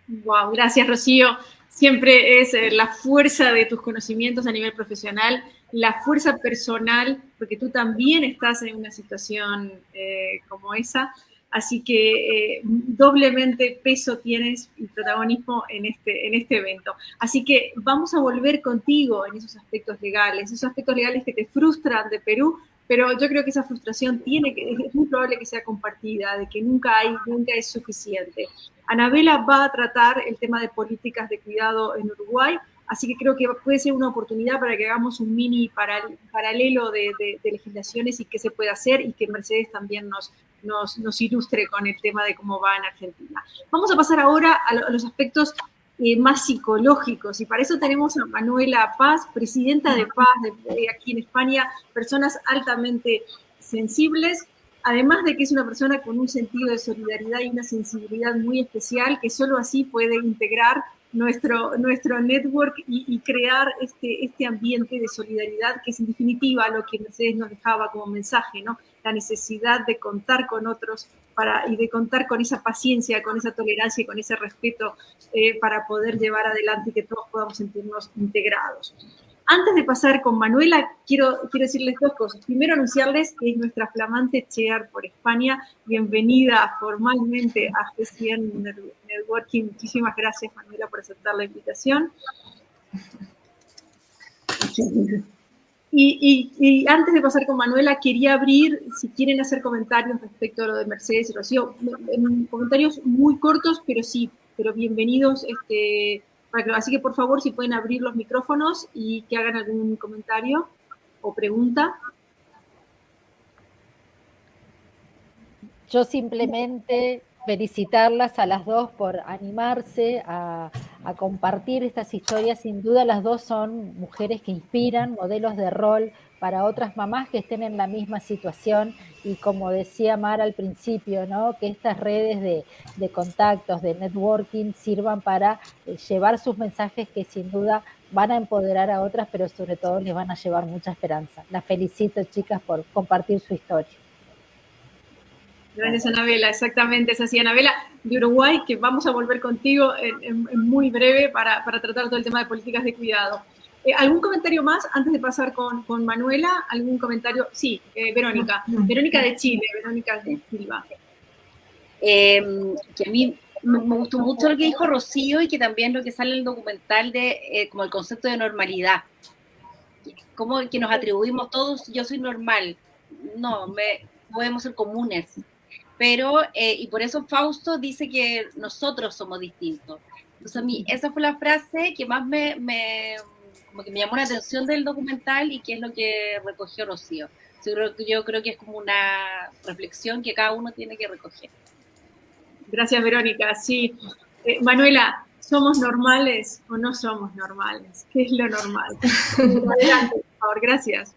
Wow, gracias, Rocío. Siempre es la fuerza de tus conocimientos a nivel profesional, la fuerza personal, porque tú también estás en una situación como esa, así que doblemente peso tienes y protagonismo en este evento. Así que vamos a volver contigo en esos aspectos legales que te frustran de Perú, pero yo creo que esa frustración es muy probable que sea compartida, de que nunca es suficiente. Anabela va a tratar el tema de políticas de cuidado en Uruguay, así que creo que puede ser una oportunidad para que hagamos un mini paralelo de legislaciones y qué se puede hacer, y que Mercedes también nos ilustre con el tema de cómo va en Argentina. Vamos a pasar ahora a los aspectos más psicológicos, y para eso tenemos a Manuela Paz, presidenta de Paz aquí en España, personas altamente sensibles, además de que es una persona con un sentido de solidaridad y una sensibilidad muy especial, que solo así puede integrar nuestro network y crear este ambiente de solidaridad, que es en definitiva lo que Mercedes nos dejaba como mensaje, ¿no? La necesidad de contar con otros y de contar con esa paciencia, con esa tolerancia y con ese respeto para poder llevar adelante y que todos podamos sentirnos integrados. Antes de pasar con Manuela, quiero decirles dos cosas. Primero, anunciarles que es nuestra flamante chair por España. Bienvenida formalmente a G100 Networking. Muchísimas gracias, Manuela, por aceptar la invitación. Y antes de pasar con Manuela, quería abrir, si quieren hacer comentarios respecto a lo de Mercedes y Rocío, comentarios muy cortos, pero bienvenidos. Así que, por favor, si pueden abrir los micrófonos y que hagan algún comentario o pregunta.
Yo simplemente felicitarlas a las dos por animarse a compartir estas historias. Sin duda las dos son mujeres que inspiran, modelos de rol para otras mamás que estén en la misma situación, y como decía Mar al principio, ¿no? Que estas redes de contactos, de networking, sirvan para llevar sus mensajes, que sin duda van a empoderar a otras, pero sobre todo les van a llevar mucha esperanza. Las felicito, chicas, por compartir su historia.
Gracias, Anabela. Exactamente, es así. Anabela, de Uruguay, que vamos a volver contigo en muy breve para tratar todo el tema de políticas de cuidado. ¿Algún comentario más antes de pasar con Manuela? ¿Algún comentario? Sí, Verónica. Verónica de Chile, Verónica de Silva.
Que a mí me gustó mucho lo que dijo Rocío, y que también lo que sale en el documental de como el concepto de normalidad. Como que nos atribuimos todos, yo soy normal. No, podemos ser comunes. Pero, y por eso Fausto dice que nosotros somos distintos. Entonces a mí esa fue la frase que más me como que me llamó la atención del documental y qué es lo que recogió Rocío. Yo creo que es como una reflexión que cada uno tiene que recoger.
Gracias, Verónica. Sí. Manuela, ¿somos normales o no somos normales? ¿Qué es lo normal? Adelante, por favor, gracias.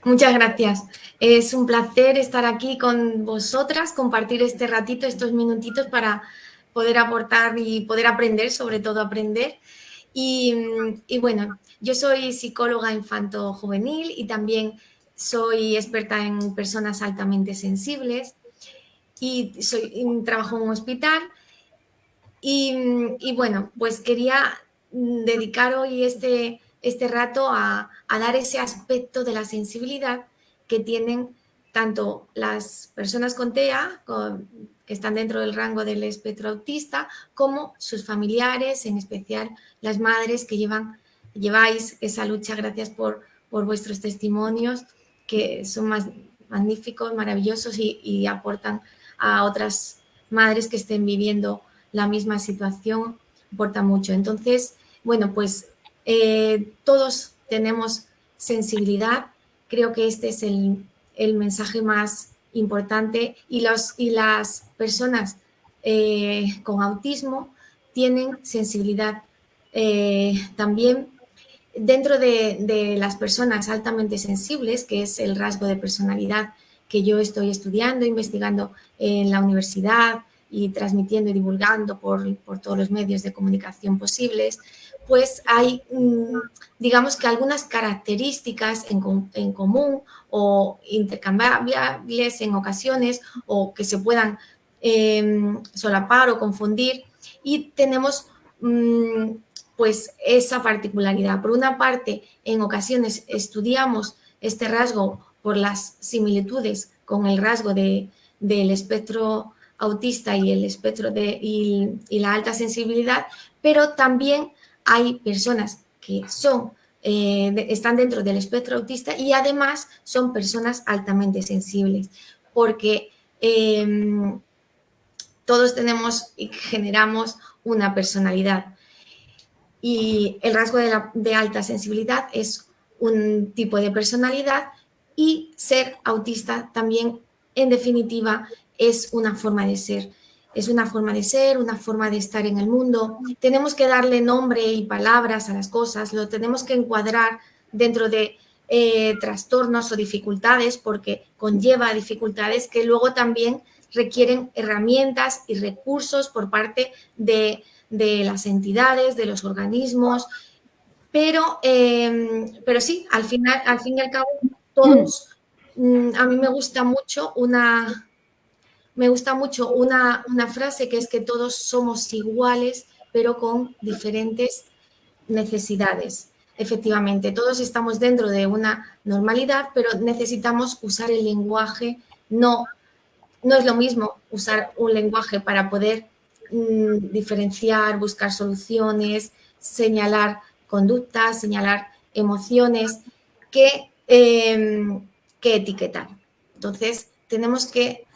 Muchas gracias. Es un placer estar aquí con vosotras, compartir este ratito, estos minutitos para poder aportar y poder aprender, sobre todo aprender. Y bueno, yo soy psicóloga infanto-juvenil y también soy experta en personas altamente sensibles y trabajo en un hospital. Y bueno, pues quería dedicar hoy este rato a dar ese aspecto de la sensibilidad que tienen tanto las personas con TEA, que están dentro del rango del espectro autista, como sus familiares, en especial las madres que lleváis esa lucha. Gracias por vuestros testimonios, que son magníficos, maravillosos y aportan a otras madres que estén viviendo la misma situación, aporta mucho. Entonces, bueno, pues todos tenemos sensibilidad. Creo que este es el mensaje más importante y las personas con autismo tienen sensibilidad también. Dentro de las personas altamente sensibles, que es el rasgo de personalidad que yo estoy estudiando, investigando en la universidad y transmitiendo y divulgando por todos los medios de comunicación posibles, pues hay, digamos que algunas características en común o intercambiables en ocasiones o que se puedan solapar o confundir, y tenemos pues esa particularidad. Por una parte, en ocasiones estudiamos este rasgo por las similitudes con el rasgo del espectro autista y el espectro y la alta sensibilidad, pero también hay personas que están dentro del espectro autista y además son personas altamente sensibles, porque todos tenemos y generamos una personalidad. Y el rasgo de alta sensibilidad es un tipo de personalidad, y ser autista también, en definitiva, es una forma de ser. Es una forma de ser, una forma de estar en el mundo. Tenemos que darle nombre y palabras a las cosas, lo tenemos que encuadrar dentro de trastornos o dificultades, porque conlleva dificultades que luego también requieren herramientas y recursos por parte de las entidades, de los organismos, pero sí, al fin y al cabo, todos, a mí me gusta mucho una frase, que es que todos somos iguales, pero con diferentes necesidades. Efectivamente, todos estamos dentro de una normalidad, pero necesitamos usar el lenguaje. No es lo mismo usar un lenguaje para poder diferenciar, buscar soluciones, señalar conductas, señalar emociones, que etiquetar. Entonces, tenemos que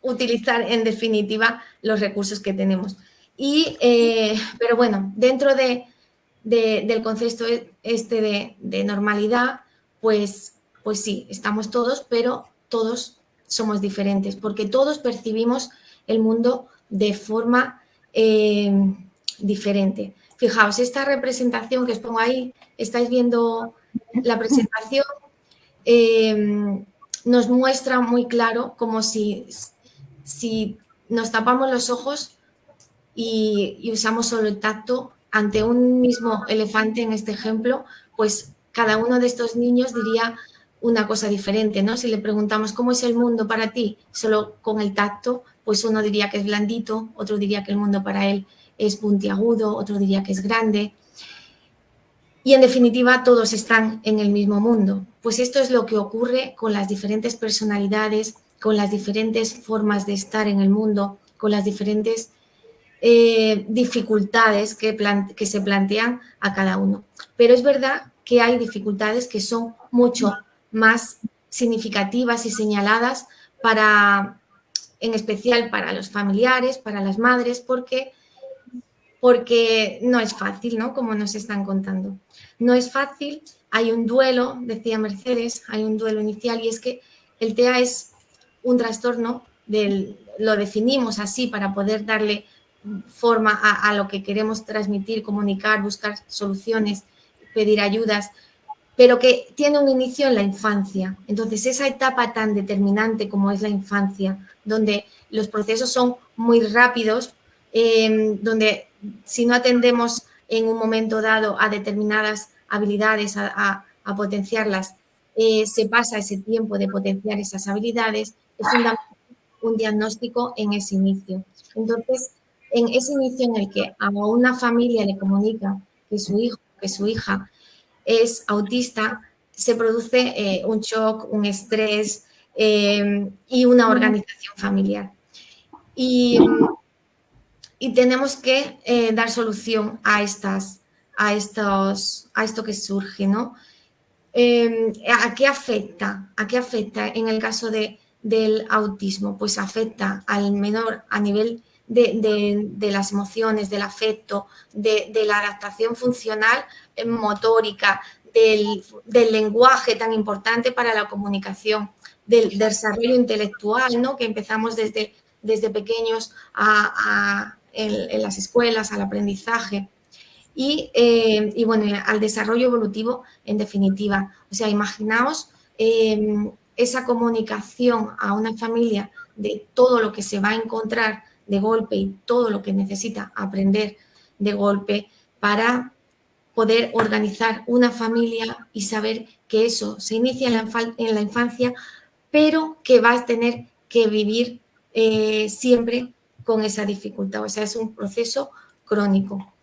utilizar, en definitiva, los recursos que tenemos. Pero bueno, dentro del concepto de normalidad, pues sí, estamos todos, pero todos somos diferentes, porque todos percibimos el mundo de forma diferente. Fijaos, esta representación que os pongo ahí, estáis viendo la presentación, nos muestra muy claro como si nos tapamos los ojos y usamos solo el tacto ante un mismo elefante, en este ejemplo, pues cada uno de estos niños diría una cosa diferente, ¿no? Si le preguntamos cómo es el mundo para ti, solo con el tacto, pues uno diría que es blandito, otro diría que el mundo para él es puntiagudo, otro diría que es grande. Y en definitiva, todos están en el mismo mundo. Pues esto es lo que ocurre con las diferentes personalidades, con las diferentes formas de estar en el mundo, con las diferentes dificultades que se plantean a cada uno. Pero es verdad que hay dificultades que son mucho más significativas y señaladas en especial para los familiares, para las madres, porque porque no es fácil, ¿no? Como nos están contando. No es fácil, hay un duelo, decía Mercedes, hay un duelo inicial, y es que el TEA es un trastorno, lo definimos así para poder darle forma a lo que queremos transmitir, comunicar, buscar soluciones, pedir ayudas, pero que tiene un inicio en la infancia. Entonces, esa etapa tan determinante como es la infancia, donde los procesos son muy rápidos, donde si no atendemos en un momento dado a determinadas habilidades, a potenciarlas, se pasa ese tiempo de potenciar esas habilidades, es un diagnóstico en ese inicio. Entonces, en ese inicio en el que a una familia le comunica que su hijo, que su hija es autista, se produce un shock, un estrés y una organización familiar. Y tenemos que dar solución a esto que surge, ¿no? ¿A qué afecta? ¿A qué afecta en el caso del autismo? Pues afecta al menor a nivel de las emociones, del afecto, de la adaptación funcional, motórica, del lenguaje tan importante para la comunicación, del desarrollo intelectual, ¿no? Que empezamos desde pequeños en las escuelas, al aprendizaje. Y bueno, al desarrollo evolutivo en definitiva. O sea, imaginaos esa comunicación a una familia de todo lo que se va a encontrar de golpe y todo lo que necesita aprender de golpe para poder organizar una familia y saber que eso se inicia en la infancia, pero que va a tener que vivir siempre con esa dificultad. O sea, es un proceso crónico.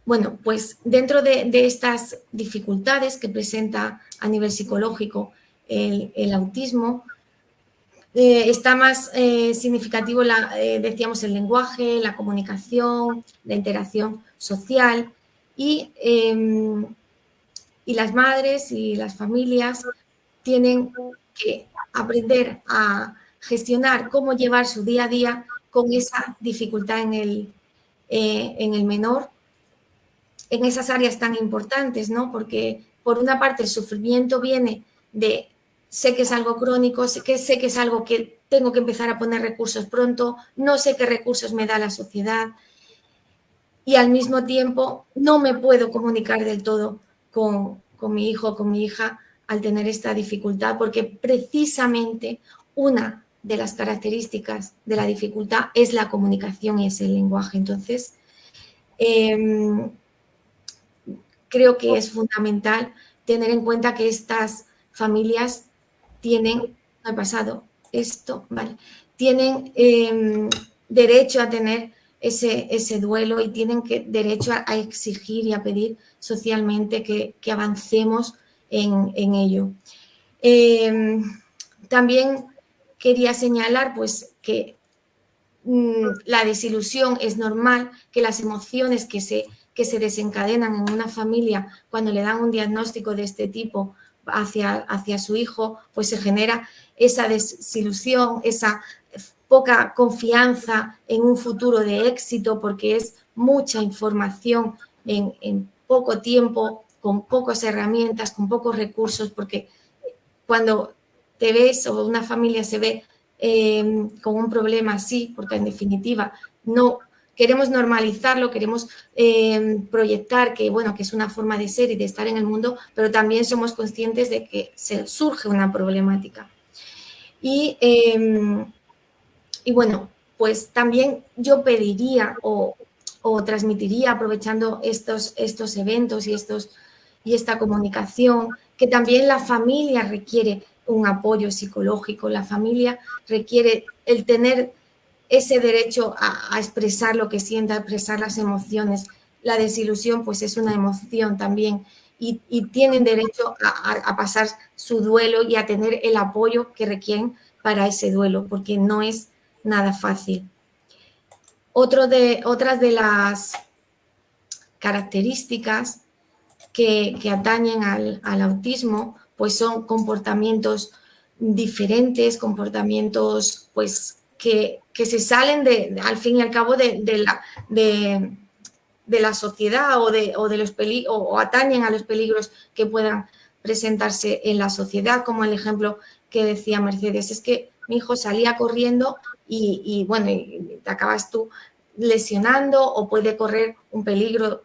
Bueno, pues dentro de estas dificultades que presenta a nivel psicológico el autismo, está más significativo, decíamos, el lenguaje, la comunicación, la interacción social y las madres y las familias tienen que aprender a gestionar cómo llevar su día a día con esa dificultad en el menor, en esas áreas tan importantes, ¿no? Porque por una parte el sufrimiento viene de sé que es algo crónico, sé que es algo que tengo que empezar a poner recursos pronto, no sé qué recursos me da la sociedad y al mismo tiempo no me puedo comunicar del todo con mi hijo, con mi hija al tener esta dificultad, porque precisamente una de las características de la dificultad es la comunicación y es el lenguaje. Entonces, creo que es fundamental tener en cuenta que estas familias tienen, no he pasado esto, vale, tienen derecho a tener ese duelo y tienen derecho a exigir y a pedir socialmente que avancemos en ello. También quería señalar pues, que la desilusión es normal, que las emociones que se desencadenan en una familia cuando le dan un diagnóstico de este tipo hacia su hijo, pues se genera esa desilusión, esa poca confianza en un futuro de éxito, porque es mucha información en poco tiempo, con pocas herramientas, con pocos recursos, porque cuando te ves o una familia se ve con un problema así, porque en definitiva no queremos normalizarlo, queremos proyectar que, bueno, que es una forma de ser y de estar en el mundo, pero también somos conscientes de que surge una problemática. Y bueno, pues también yo pediría o transmitiría, aprovechando estos eventos y esta comunicación, que también la familia requiere un apoyo psicológico, la familia requiere el tener ese derecho a expresar lo que sienta, a expresar las emociones. La desilusión pues es una emoción también y tienen derecho a pasar su duelo y a tener el apoyo que requieren para ese duelo, porque no es nada fácil. Otras de las características que atañen al autismo pues son comportamientos diferentes, comportamientos pues que que se salen al fin y al cabo de la sociedad o atañen a los peligros que puedan presentarse en la sociedad, como el ejemplo que decía Mercedes. Es que mi hijo salía corriendo y te acabas tú lesionando o puede correr un peligro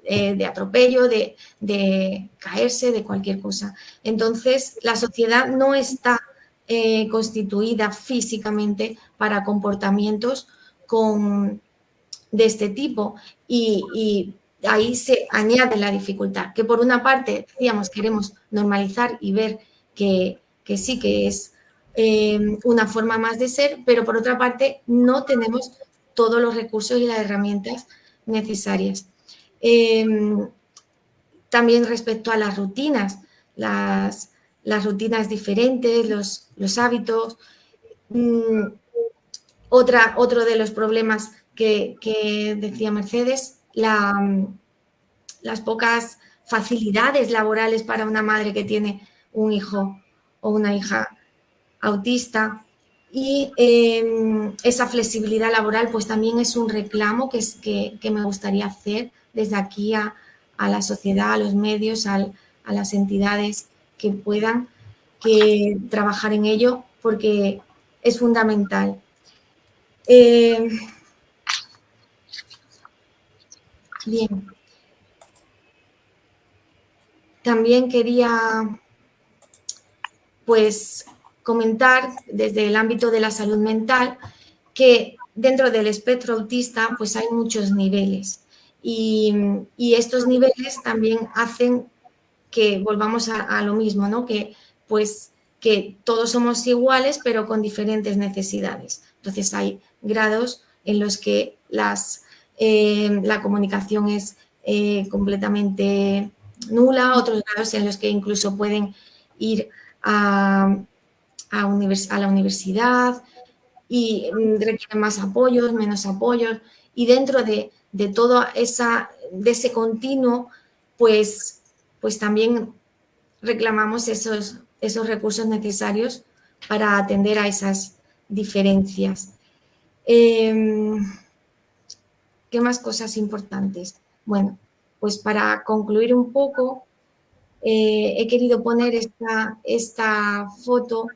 de atropello, de caerse, de cualquier cosa. Entonces, la sociedad no está constituida físicamente para comportamientos de este tipo y ahí se añade la dificultad, que por una parte, decíamos, queremos normalizar y ver que sí que es una forma más de ser, pero por otra parte no tenemos todos los recursos y las herramientas necesarias. También respecto a las rutinas, las rutinas diferentes, los hábitos. Otro de los problemas que decía Mercedes, las pocas facilidades laborales para una madre que tiene un hijo o una hija autista. Y esa flexibilidad laboral pues también es un reclamo que me gustaría hacer desde aquí a la sociedad, a los medios, a las entidades que puedan trabajar en ello, porque es fundamental. Bien. También quería pues comentar desde el ámbito de la salud mental que dentro del espectro autista pues hay muchos niveles y estos niveles también hacen que volvamos a lo mismo, ¿no? Que todos somos iguales pero con diferentes necesidades. Entonces hay grados en los que la comunicación es completamente nula, otros grados en los que incluso pueden ir a la universidad y requieren más apoyos, menos apoyos, y dentro de todo ese continuo, pues también reclamamos esos recursos necesarios para atender a esas diferencias. ¿Qué más cosas importantes? Bueno, pues para concluir un poco, he querido poner esta foto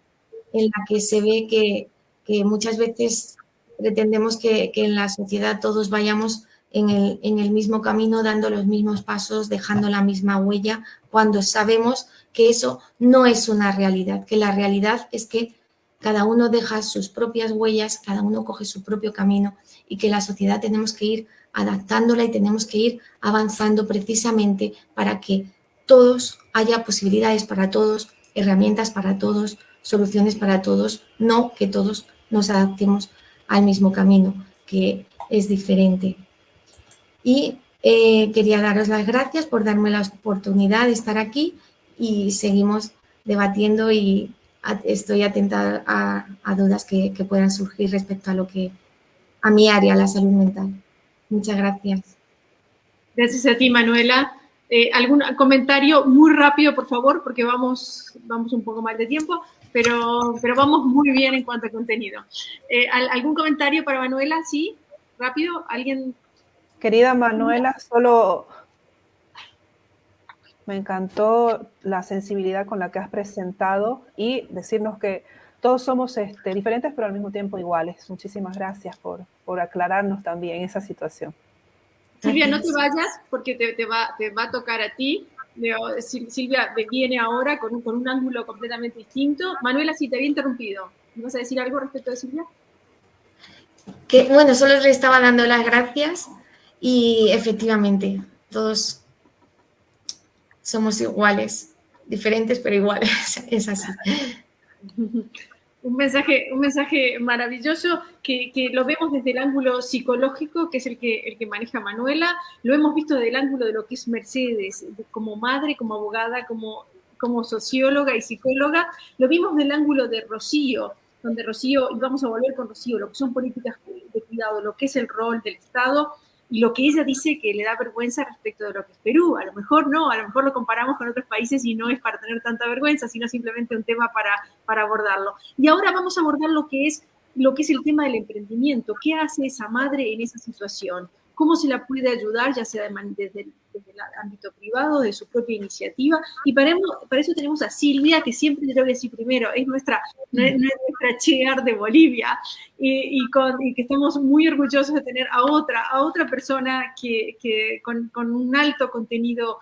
en la que se ve que muchas veces pretendemos que en la sociedad todos vayamos en el mismo camino, dando los mismos pasos, dejando la misma huella, cuando sabemos que eso no es una realidad, que la realidad es que cada uno deja sus propias huellas, cada uno coge su propio camino y que la sociedad tenemos que ir adaptándola y tenemos que ir avanzando precisamente para que todos haya posibilidades para todos, herramientas para todos, soluciones para todos, no que todos nos adaptemos al mismo camino, que es diferente. Y quería daros las gracias por darme la oportunidad de estar aquí y seguimos debatiendo y estoy atenta a dudas que puedan surgir respecto a mi área, la salud mental. Muchas gracias.
Gracias a ti, Manuela. ¿Algún comentario muy rápido, por favor? Porque vamos un poco mal de tiempo, pero vamos muy bien en cuanto a contenido. ¿Algún comentario para Manuela? ¿Sí? ¿Rápido? ¿Alguien?
Querida Manuela, solo me encantó la sensibilidad con la que has presentado y decirnos que todos somos diferentes, pero al mismo tiempo iguales. Muchísimas gracias por aclararnos también esa situación.
Silvia, no te vayas porque te va a tocar a ti. Silvia viene ahora con un ángulo completamente distinto. Manuela, sí, te había interrumpido. ¿Vas a decir algo respecto de Silvia?
Bueno, solo le estaba dando las gracias y efectivamente todos somos iguales, diferentes pero iguales, es así.
Un mensaje maravilloso que lo vemos desde el ángulo psicológico, que es el que maneja Manuela, lo hemos visto desde el ángulo de lo que es Mercedes, como madre, como abogada, como socióloga y psicóloga, lo vimos del ángulo de Rocío, donde Rocío, y vamos a volver con Rocío, lo que son políticas de cuidado, lo que es el rol del Estado, y lo que ella dice que le da vergüenza respecto de lo que es Perú. A lo mejor no, a lo mejor lo comparamos con otros países y no es para tener tanta vergüenza, sino simplemente un tema para abordarlo. Y ahora vamos a abordar lo que es lo que es el tema del emprendimiento. ¿Qué hace esa madre en esa situación? ¿Cómo se la puede ayudar, ya sea desde el ámbito privado, de su propia iniciativa? Y para eso tenemos a Silvia, que siempre te lo voy a decir primero, es nuestra cheer de Bolivia, y que estamos muy orgullosos de tener a otra persona que con un alto contenido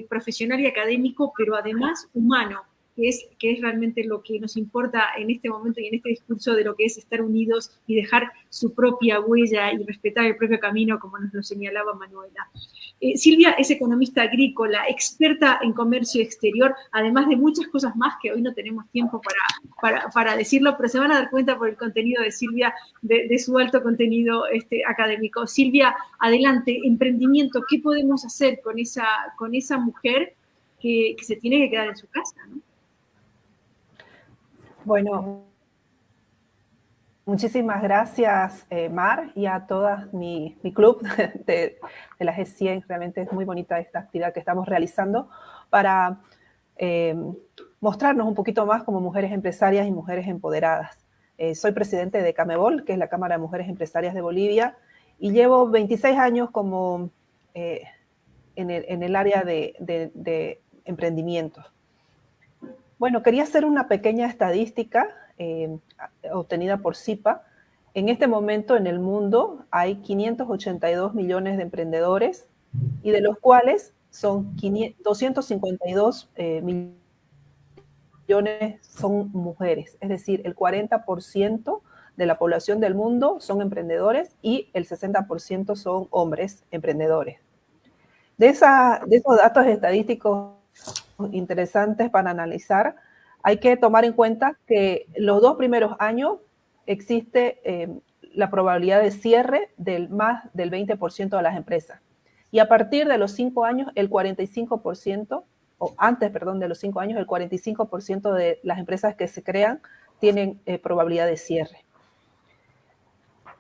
profesional y académico, pero además humano, que es realmente lo que nos importa en este momento y en este discurso de lo que es estar unidos y dejar su propia huella y respetar el propio camino, como nos lo señalaba Manuela. Silvia es economista agrícola, experta en comercio exterior, además de muchas cosas más que hoy no tenemos tiempo para decirlo, pero se van a dar cuenta por el contenido de Silvia, de su alto contenido académico. Silvia, adelante, emprendimiento, ¿qué podemos hacer con esa mujer que se tiene que quedar en su casa, ¿no?
Bueno, muchísimas gracias, Mar, y a toda mi club de la G100. Realmente es muy bonita esta actividad que estamos realizando para mostrarnos un poquito más como mujeres empresarias y mujeres empoderadas. Soy presidente de Camebol, que es la Cámara de Mujeres Empresarias de Bolivia, y llevo 26 años como en el área de emprendimiento. Bueno, quería hacer una pequeña estadística obtenida por CIPA. En este momento en el mundo hay 582 millones de emprendedores y de los cuales son 252 millones son mujeres. Es decir, el 40% de la población del mundo son emprendedores y el 60% son hombres emprendedores. De esos datos estadísticos interesantes para analizar, hay que tomar en cuenta que los 2 primeros años existe la probabilidad de cierre del más del 20% de las empresas. Y a partir de los 5 años, el 45%, o antes, perdón, de los 5 años, el 45% de las empresas que se crean tienen probabilidad de cierre.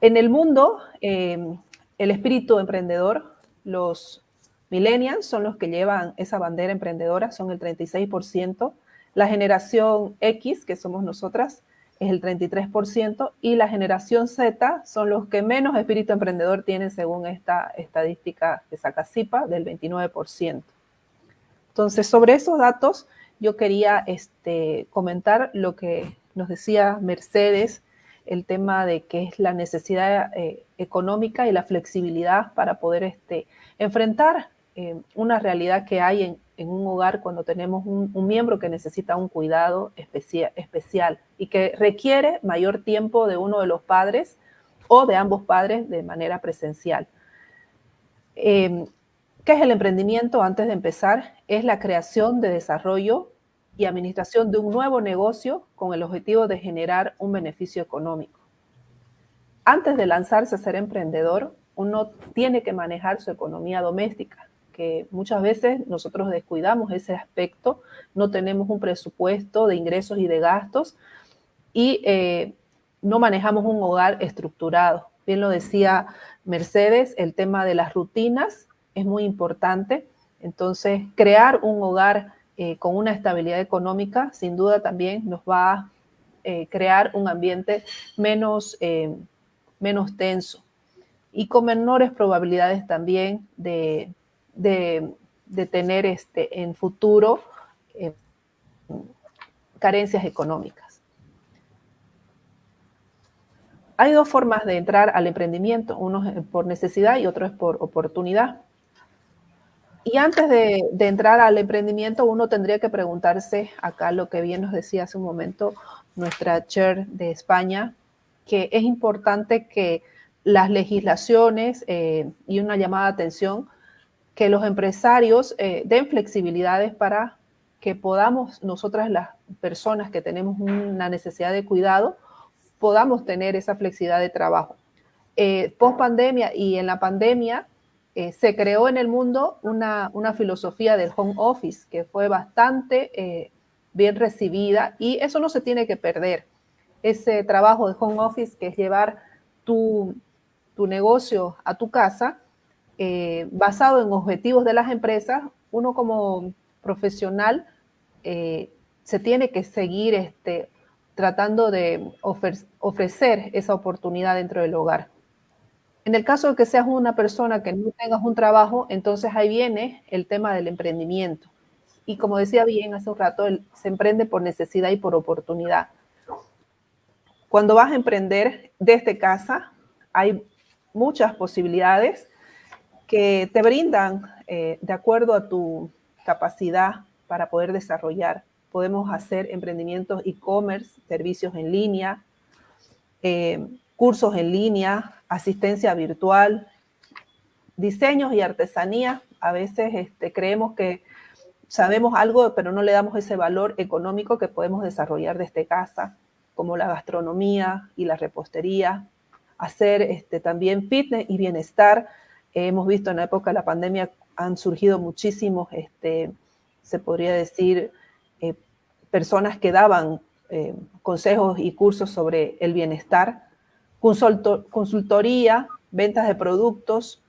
En el mundo, el espíritu emprendedor, los millennials son los que llevan esa bandera emprendedora, son el 36%. La generación X, que somos nosotras, es el 33%. Y la generación Z son los que menos espíritu emprendedor tienen según esta estadística que saca CIPA, del 29%. Entonces, sobre esos datos, yo quería comentar lo que nos decía Mercedes, el tema de que es la necesidad económica y la flexibilidad para poder enfrentar una realidad que hay en un hogar cuando tenemos un miembro que necesita un cuidado especial y que requiere mayor tiempo de uno de los padres o de ambos padres de manera presencial. ¿Qué es el emprendimiento? Antes de empezar, es la creación de desarrollo y administración de un nuevo negocio con el objetivo de generar un beneficio económico. Antes de lanzarse a ser emprendedor, uno tiene que manejar su economía doméstica, que muchas veces nosotros descuidamos ese aspecto, no tenemos un presupuesto de ingresos y de gastos y no manejamos un hogar estructurado. Bien lo decía Mercedes, el tema de las rutinas es muy importante. Entonces, crear un hogar con una estabilidad económica, sin duda también nos va a crear un ambiente menos tenso y con menores probabilidades también de tener en futuro carencias económicas. Hay 2 formas de entrar al emprendimiento, uno es por necesidad y otro es por oportunidad. Y antes de entrar al emprendimiento, uno tendría que preguntarse, acá lo que bien nos decía hace un momento nuestra chair de España, que es importante que las legislaciones y una llamada de atención, que los empresarios den flexibilidades para que podamos, nosotras las personas que tenemos una necesidad de cuidado, podamos tener esa flexibilidad de trabajo. Post pandemia y en la pandemia, se creó en el mundo una filosofía del home office que fue bastante bien recibida y eso no se tiene que perder. Ese trabajo de home office que es llevar tu negocio a tu casa, basado en objetivos de las empresas, uno como profesional se tiene que seguir tratando de ofrecer esa oportunidad dentro del hogar. En el caso de que seas una persona que no tengas un trabajo, entonces ahí viene el tema del emprendimiento. Y como decía bien hace un rato, se emprende por necesidad y por oportunidad. Cuando vas a emprender desde casa, hay muchas posibilidades que te brindan de acuerdo a tu capacidad para poder desarrollar. Podemos hacer emprendimientos e-commerce, servicios en línea, cursos en línea, asistencia virtual, diseños y artesanía. A veces creemos que sabemos algo, pero no le damos ese valor económico que podemos desarrollar desde casa, como la gastronomía y la repostería. Hacer también fitness y bienestar. Hemos visto en la época de la pandemia han surgido muchísimos, se podría decir, personas que daban consejos y cursos sobre el bienestar, consultoría, ventas de productos.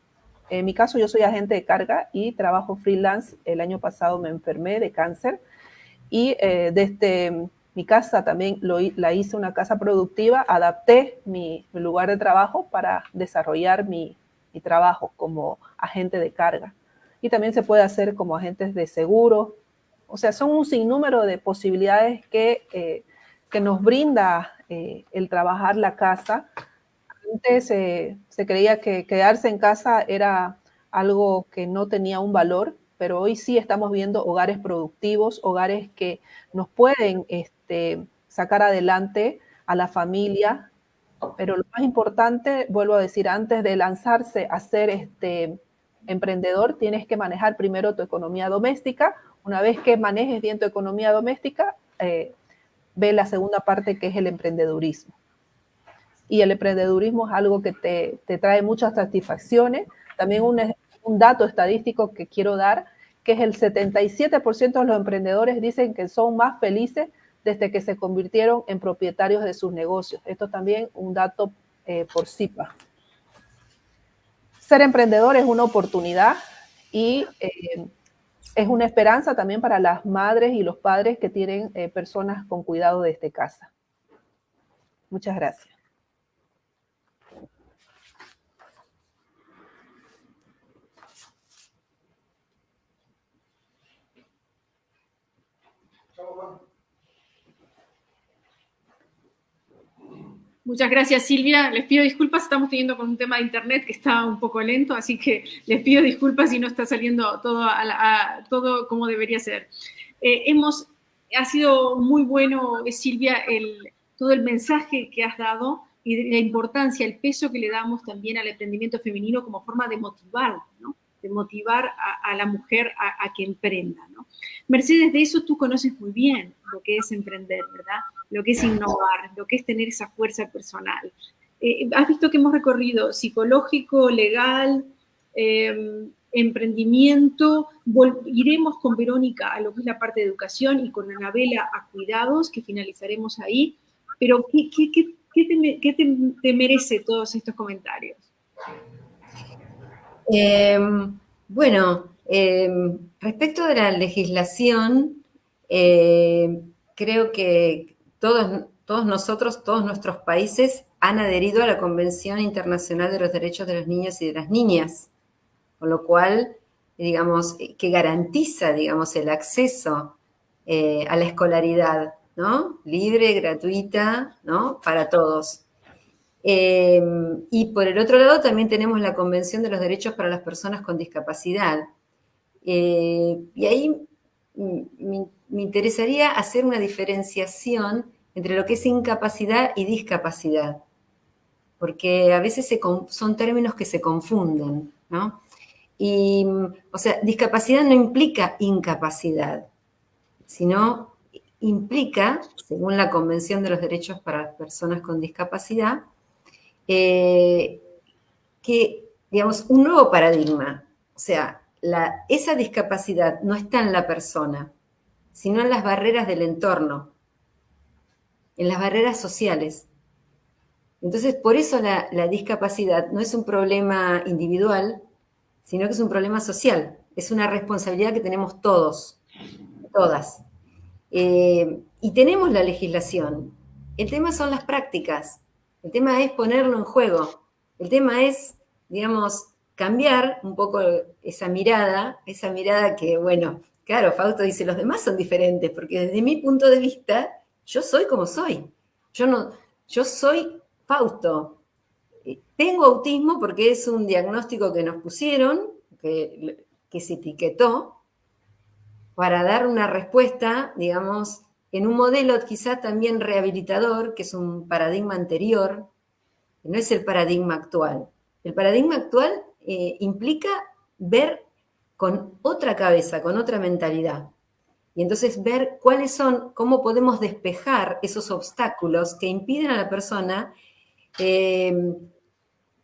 En mi caso, yo soy agente de carga y trabajo freelance. El año pasado me enfermé de cáncer y desde mi casa también la hice una casa productiva, adapté mi lugar de trabajo para desarrollar mi trabajo como agente de carga. Y también se puede hacer como agentes de seguro. O sea, son un sinnúmero de posibilidades que nos brinda el trabajar la casa. Antes se creía que quedarse en casa era algo que no tenía un valor, pero hoy sí estamos viendo hogares productivos, hogares que nos pueden sacar adelante a la familia. Pero lo más importante, vuelvo a decir, antes de lanzarse a ser emprendedor, tienes que manejar primero tu economía doméstica. Una vez que manejes bien tu economía doméstica, ve la segunda parte, que es el emprendedurismo. Y el emprendedurismo es algo que te trae muchas satisfacciones. También un dato estadístico que quiero dar, que es el 77% de los emprendedores dicen que son más felices desde que se convirtieron en propietarios de sus negocios. Esto también un dato por CIPA. Ser emprendedor es una oportunidad y es una esperanza también para las madres y los padres que tienen personas con cuidado desde casa. Muchas gracias.
Muchas gracias, Silvia. Les pido disculpas, estamos teniendo con un tema de internet que está un poco lento, así que les pido disculpas si no está saliendo todo como debería ser. Ha sido muy bueno, Silvia, todo el mensaje que has dado y la importancia, el peso que le damos también al emprendimiento femenino como forma de motivar, ¿no? De motivar a la mujer a que emprenda, ¿no? Mercedes, de eso tú conoces muy bien lo que es emprender, ¿verdad? Lo que es innovar, lo que es tener esa fuerza personal. Has visto que hemos recorrido psicológico, legal, emprendimiento. Iremos con Verónica a lo que es la parte de educación y con Anabela a cuidados, que finalizaremos ahí. Pero, ¿qué te merece todos estos comentarios?
Respecto de la legislación, creo que todos nosotros, todos nuestros países han adherido a la Convención Internacional de los Derechos de los Niños y de las Niñas, con lo cual, digamos, que garantiza, digamos, el acceso a la escolaridad, ¿no? Libre, gratuita, ¿no? Para todos. Y por el otro lado también tenemos la Convención de los Derechos para las Personas con Discapacidad. Y ahí me interesaría hacer una diferenciación entre lo que es incapacidad y discapacidad, porque a veces son términos que se confunden, ¿no? Y, o sea, discapacidad no implica incapacidad, sino implica, según la Convención de los Derechos para las Personas con Discapacidad, que, digamos, un nuevo paradigma, o sea, esa discapacidad no está en la persona, sino en las barreras del entorno, en las barreras sociales. Entonces, por eso la discapacidad no es un problema individual, sino que es un problema social, es una responsabilidad que tenemos todos, todas. Y tenemos la legislación, el tema son las prácticas, el tema es ponerlo en juego, el tema es, digamos, cambiar un poco esa mirada que, bueno, claro, Fausto dice, los demás son diferentes, porque desde mi punto de vista, yo soy como soy. Yo soy Fausto. Tengo autismo porque es un diagnóstico que nos pusieron, que se etiquetó, para dar una respuesta, digamos, en un modelo quizá también rehabilitador, que es un paradigma anterior, que no es el paradigma actual. El paradigma actual implica ver con otra cabeza, con otra mentalidad. Y entonces ver cuáles son, cómo podemos despejar esos obstáculos que impiden a la persona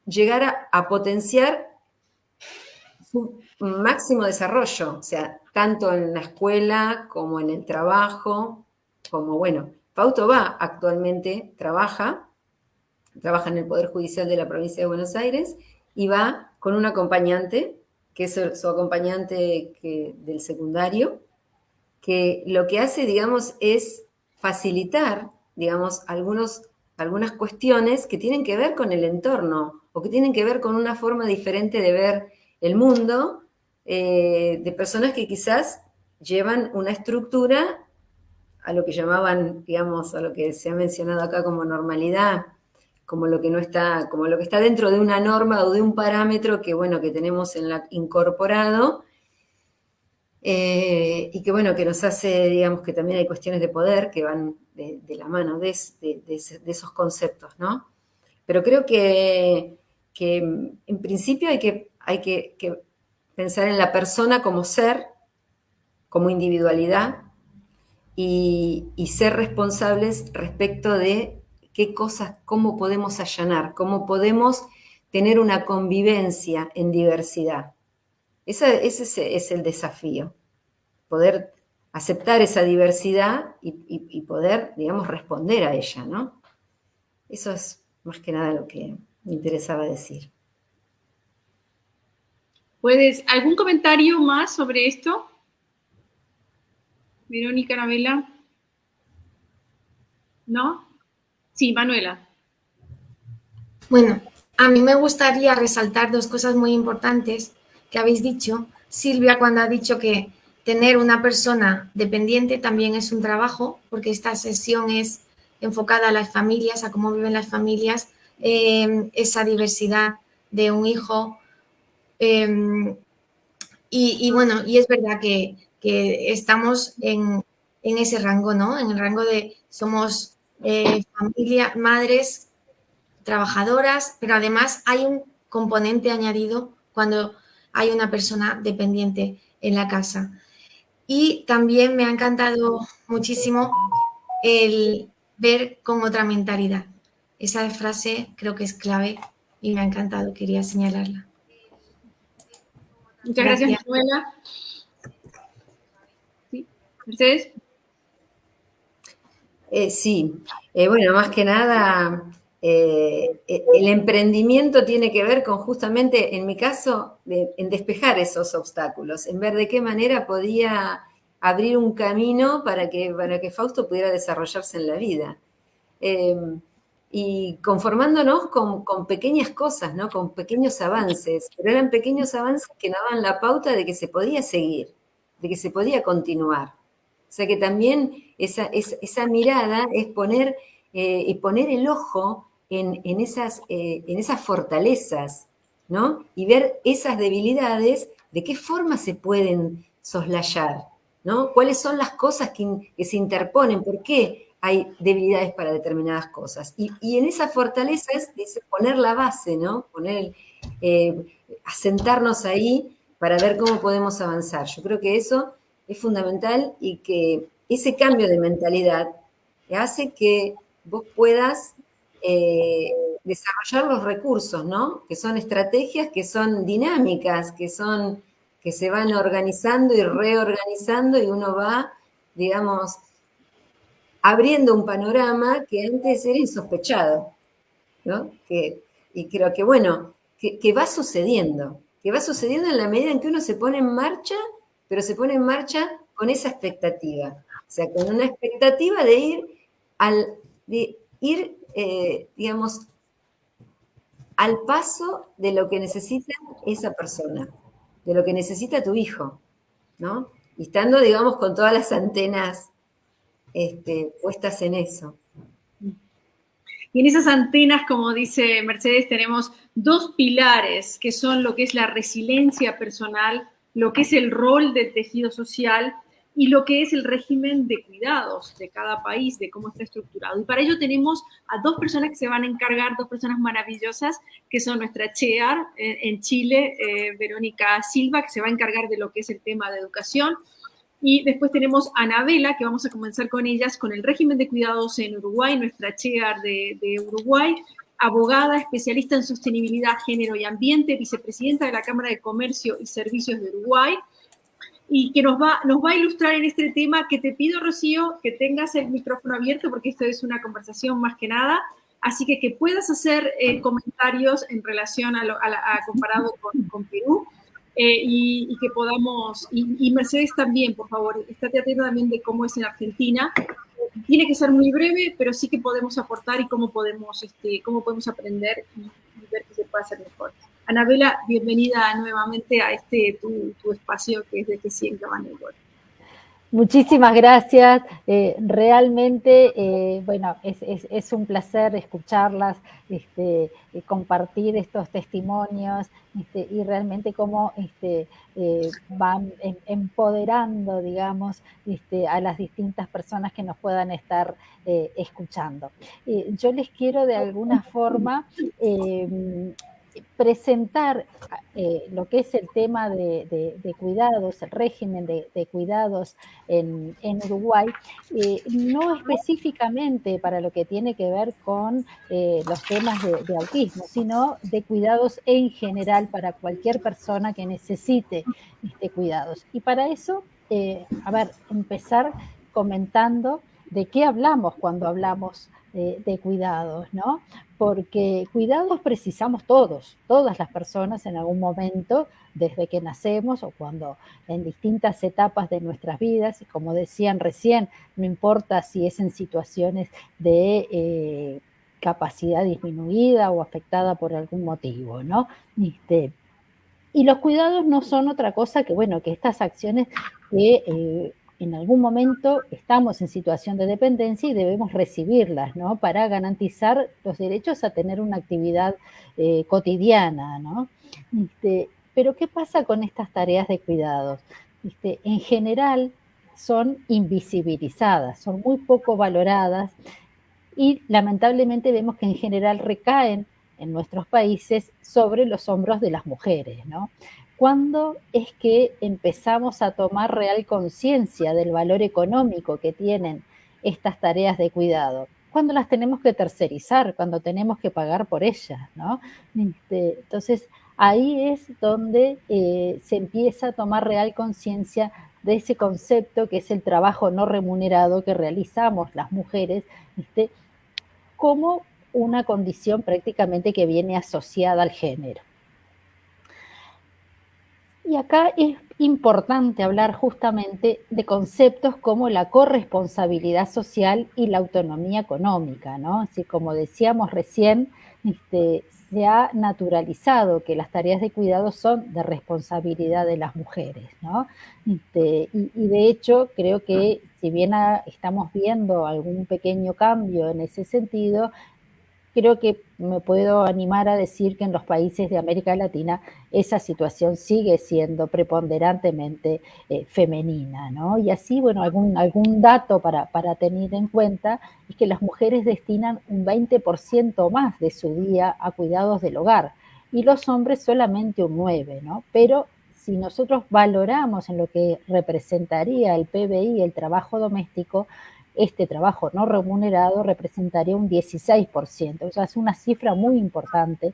llegar a potenciar su máximo desarrollo, o sea, tanto en la escuela como en el trabajo, como, bueno, Fausto actualmente trabaja en el Poder Judicial de la Provincia de Buenos Aires y va con un acompañante, que es su acompañante del secundario, que lo que hace, digamos, es facilitar, digamos, algunas cuestiones que tienen que ver con el entorno o que tienen que ver con una forma diferente de ver el mundo, de personas que quizás llevan una estructura a lo que llamaban, digamos, a lo que se ha mencionado acá como normalidad, como lo que no está, como lo que está dentro de una norma o de un parámetro que, bueno, que tenemos incorporado, y que, bueno, que nos hace, digamos, que también hay cuestiones de poder que van de la mano de esos conceptos, ¿no? Pero creo que en principio hay que pensar en la persona como ser, como individualidad, y ser responsables respecto de qué cosas, cómo podemos allanar, cómo podemos tener una convivencia en diversidad. Ese es el desafío, poder aceptar esa diversidad y poder, digamos, responder a ella, ¿no? Eso es más que nada lo que me interesaba decir.
¿Algún comentario más sobre esto? Verónica, Anabela. ¿No? Sí, Manuela.
Bueno, a mí me gustaría resaltar dos cosas muy importantes que habéis dicho. Silvia, cuando ha dicho que tener una persona dependiente también es un trabajo, porque esta sesión es enfocada a las familias, a cómo viven las familias, esa diversidad de un hijo. Y bueno, y es verdad que estamos en ese rango, ¿no? En el rango de somos familia, madres, trabajadoras, pero además hay un componente añadido cuando hay una persona dependiente en la casa. Y también me ha encantado muchísimo el ver con otra mentalidad. Esa frase creo que es clave y me ha encantado, quería señalarla.
Muchas gracias, Manuela. ¿Sí? ¿Mercedes?
Sí, bueno, más que nada, el emprendimiento tiene que ver con justamente, en mi caso, en despejar esos obstáculos, en ver de qué manera podía abrir un camino para que Fausto pudiera desarrollarse en la vida. Y conformándonos con pequeñas cosas, ¿no? Con pequeños avances, pero eran pequeños avances que daban la pauta de que se podía seguir, de que se podía continuar. O sea que también esa mirada es poner el ojo en esas fortalezas, ¿no? Y ver esas debilidades, de qué forma se pueden soslayar, ¿no? ¿Cuáles son las cosas que se interponen? ¿Por qué hay debilidades para determinadas cosas? Y en esas fortalezas dice poner la base, ¿no? Asentarnos ahí para ver cómo podemos avanzar. Yo creo que eso es fundamental y que ese cambio de mentalidad hace que vos puedas desarrollar los recursos, ¿no? Que son estrategias, que son dinámicas, que se van organizando y reorganizando y uno va, digamos, abriendo un panorama que antes era insospechado, ¿no? Y creo que, bueno, que va sucediendo en la medida en que uno se pone en marcha, pero se pone en marcha con esa expectativa. O sea, con una expectativa de ir ir, digamos, al paso de lo que necesita esa persona, de lo que necesita tu hijo, ¿no? Y estando, digamos, con todas las antenas puestas en eso.
Y en esas antenas, como dice Mercedes, tenemos dos pilares, que son lo que es la resiliencia personal, lo que es el rol del tejido social y lo que es el régimen de cuidados de cada país, de cómo está estructurado. Y para ello tenemos a dos personas que se van a encargar, dos personas maravillosas, que son nuestra CHEAR en Chile, Verónica Silva, que se va a encargar de lo que es el tema de educación. Y después tenemos a Anabela, que vamos a comenzar con ellas, con el régimen de cuidados en Uruguay, nuestra CHEAR de Uruguay, abogada, especialista en sostenibilidad, género y ambiente, vicepresidenta de la Cámara de Comercio y Servicios de Uruguay, y que nos va a ilustrar en este tema, que te pido, Rocío, que tengas el micrófono abierto, porque esto es una conversación más que nada, así que puedas hacer comentarios en relación a comparado con Perú, y que podamos, y Mercedes también, por favor, estate atenta también de cómo es en Argentina. Tiene que ser muy breve, pero sí que podemos aportar y cómo podemos aprender y ver qué se puede hacer mejor. Anabela, bienvenida nuevamente a tu espacio, que es de G100 Global Network.
Muchísimas gracias. Realmente, bueno, es un placer escucharlas, compartir estos testimonios, y realmente cómo van empoderando, digamos, a las distintas personas que nos puedan estar escuchando. Yo les quiero de alguna forma presentar lo que es el tema de cuidados, el régimen de cuidados en Uruguay, no específicamente para lo que tiene que ver con los temas de autismo, sino de cuidados en general para cualquier persona que necesite cuidados. Y para eso, empezar comentando de qué hablamos cuando hablamos de cuidados, ¿no? Porque cuidados precisamos todas las personas en algún momento, desde que nacemos o cuando en distintas etapas de nuestras vidas, y como decían recién, no importa si es en situaciones de capacidad disminuida o afectada por algún motivo, ¿no? Y los cuidados no son otra cosa que, bueno, que estas acciones que en algún momento estamos en situación de dependencia y debemos recibirlas, ¿no? Para garantizar los derechos a tener una actividad cotidiana, ¿no? Pero ¿qué pasa con estas tareas de cuidados? En general son invisibilizadas, son muy poco valoradas y lamentablemente vemos que en general recaen en nuestros países sobre los hombros de las mujeres, ¿no? ¿Cuándo es que empezamos a tomar real conciencia del valor económico que tienen estas tareas de cuidado? Cuando las tenemos que tercerizar, cuando tenemos que pagar por ellas, ¿no? Entonces, ahí es donde se empieza a tomar real conciencia de ese concepto que es el trabajo no remunerado que realizamos las mujeres, como una condición prácticamente que viene asociada al género. Y acá es importante hablar justamente de conceptos como la corresponsabilidad social y la autonomía económica, ¿no? Así como decíamos recién, se ha naturalizado que las tareas de cuidado son de responsabilidad de las mujeres, ¿no? Y de hecho creo que si bien estamos viendo algún pequeño cambio en ese sentido, creo que me puedo animar a decir que en los países de América Latina esa situación sigue siendo preponderantemente femenina, ¿no? Y así, bueno, algún dato para tener en cuenta es que las mujeres destinan un 20% más de su día a cuidados del hogar y los hombres solamente un 9%, ¿no? Pero si nosotros valoramos en lo que representaría el PBI, el trabajo doméstico, este trabajo no remunerado representaría un 16%, o sea, es una cifra muy importante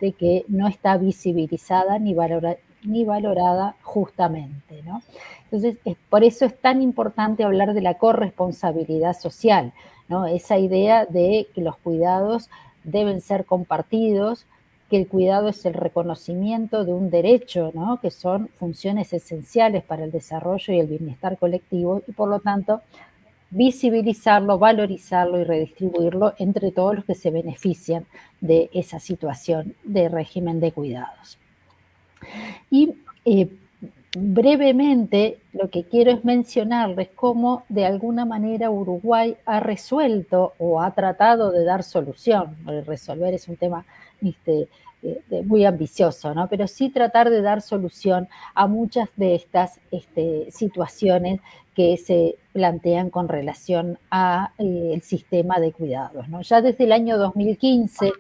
que no está visibilizada ni valorada justamente, ¿no? Entonces, por eso es tan importante hablar de la corresponsabilidad social, ¿no? Esa idea de que los cuidados deben ser compartidos, que el cuidado es el reconocimiento de un derecho, ¿no? Que son funciones esenciales para el desarrollo y el bienestar colectivo y por lo tanto visibilizarlo, valorizarlo y redistribuirlo entre todos los que se benefician de esa situación de régimen de cuidados. Y brevemente lo que quiero es mencionarles cómo de alguna manera Uruguay ha resuelto o ha tratado de dar solución. Resolver es un tema muy ambicioso, ¿no? Pero sí tratar de dar solución a muchas de estas situaciones que se plantean con relación al sistema de cuidados, ¿no? Ya desde el año 2015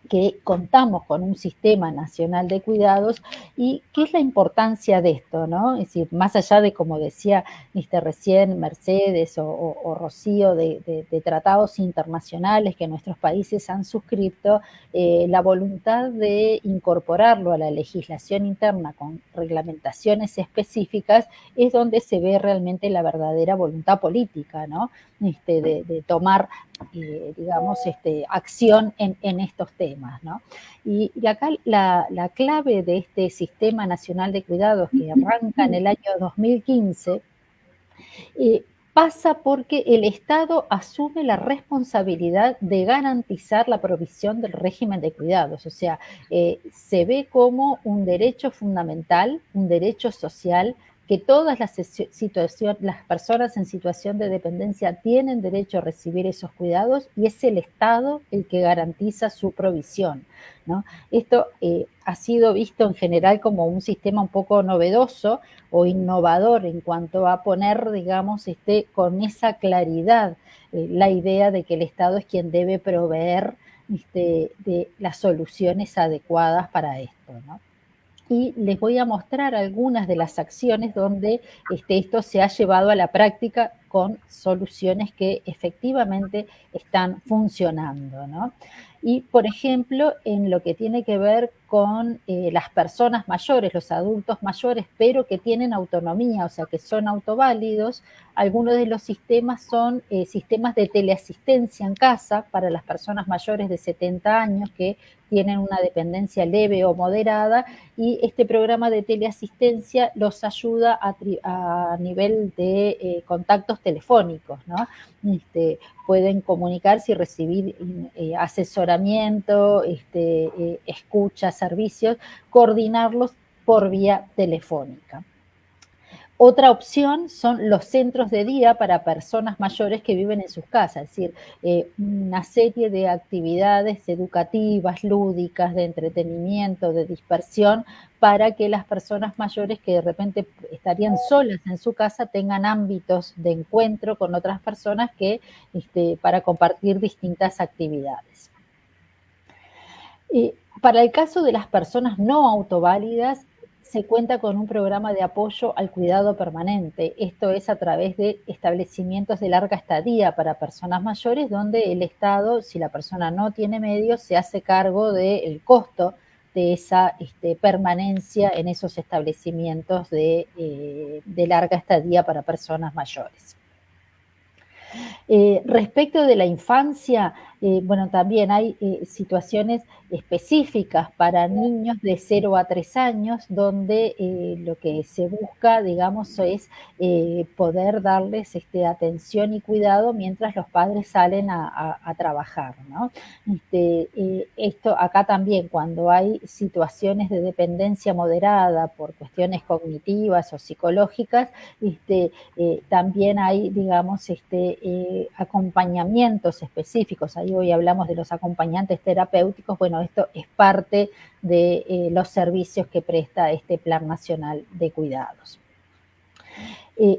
que contamos con un sistema nacional de cuidados y qué es la importancia de esto, ¿no? Es decir, más allá de, como decía recién Mercedes o Rocío, de tratados internacionales que nuestros países han suscrito, la voluntad de incorporarlo a la legislación interna con reglamentaciones específicas es donde se ve realmente la verdadera voluntad política, ¿no? De tomar digamos, acción en estos temas, ¿no? Y acá la clave de este Sistema Nacional de Cuidados que arranca en el año 2015 pasa porque el Estado asume la responsabilidad de garantizar la provisión del régimen de cuidados, o sea, se ve como un derecho fundamental, un derecho social, que todas las personas en situación de dependencia tienen derecho a recibir esos cuidados y es el Estado el que garantiza su provisión, ¿no? Esto ha sido visto en general como un sistema un poco novedoso o innovador en cuanto a poner, digamos, con esa claridad la idea de que el Estado es quien debe proveer de las soluciones adecuadas para esto, ¿no? Y les voy a mostrar algunas de las acciones donde esto se ha llevado a la práctica con soluciones que efectivamente están funcionando, ¿no? Y, por ejemplo, en lo que tiene que ver con las personas mayores, los adultos mayores, pero que tienen autonomía, o sea, que son autoválidos, algunos de los sistemas son sistemas de teleasistencia en casa para las personas mayores de 70 años que tienen una dependencia leve o moderada, y este programa de teleasistencia los ayuda a nivel de contactos telefónicos, ¿no? Pueden comunicarse y recibir asesoramiento, escucha, servicios, coordinarlos por vía telefónica. Otra opción son los centros de día para personas mayores que viven en sus casas, es decir, una serie de actividades educativas, lúdicas, de entretenimiento, de dispersión, para que las personas mayores que de repente estarían solas en su casa tengan ámbitos de encuentro con otras personas para compartir distintas actividades. Para el caso de las personas no autoválidas, se cuenta con un programa de apoyo al cuidado permanente. Esto es a través de establecimientos de larga estadía para personas mayores, donde el Estado, si la persona no tiene medios, se hace cargo del costo de esa permanencia en esos establecimientos de larga estadía para personas mayores. Respecto de la infancia, bueno, también hay situaciones específicas para niños de 0 a 3 años, donde lo que se busca, digamos, es poder darles atención y cuidado mientras los padres salen a trabajar, ¿no? Esto acá también, cuando hay situaciones de dependencia moderada por cuestiones cognitivas o psicológicas, también hay, digamos, acompañamientos específicos. Ahí hoy hablamos de los acompañantes terapéuticos. Bueno, esto es parte de los servicios que presta este Plan Nacional de Cuidados.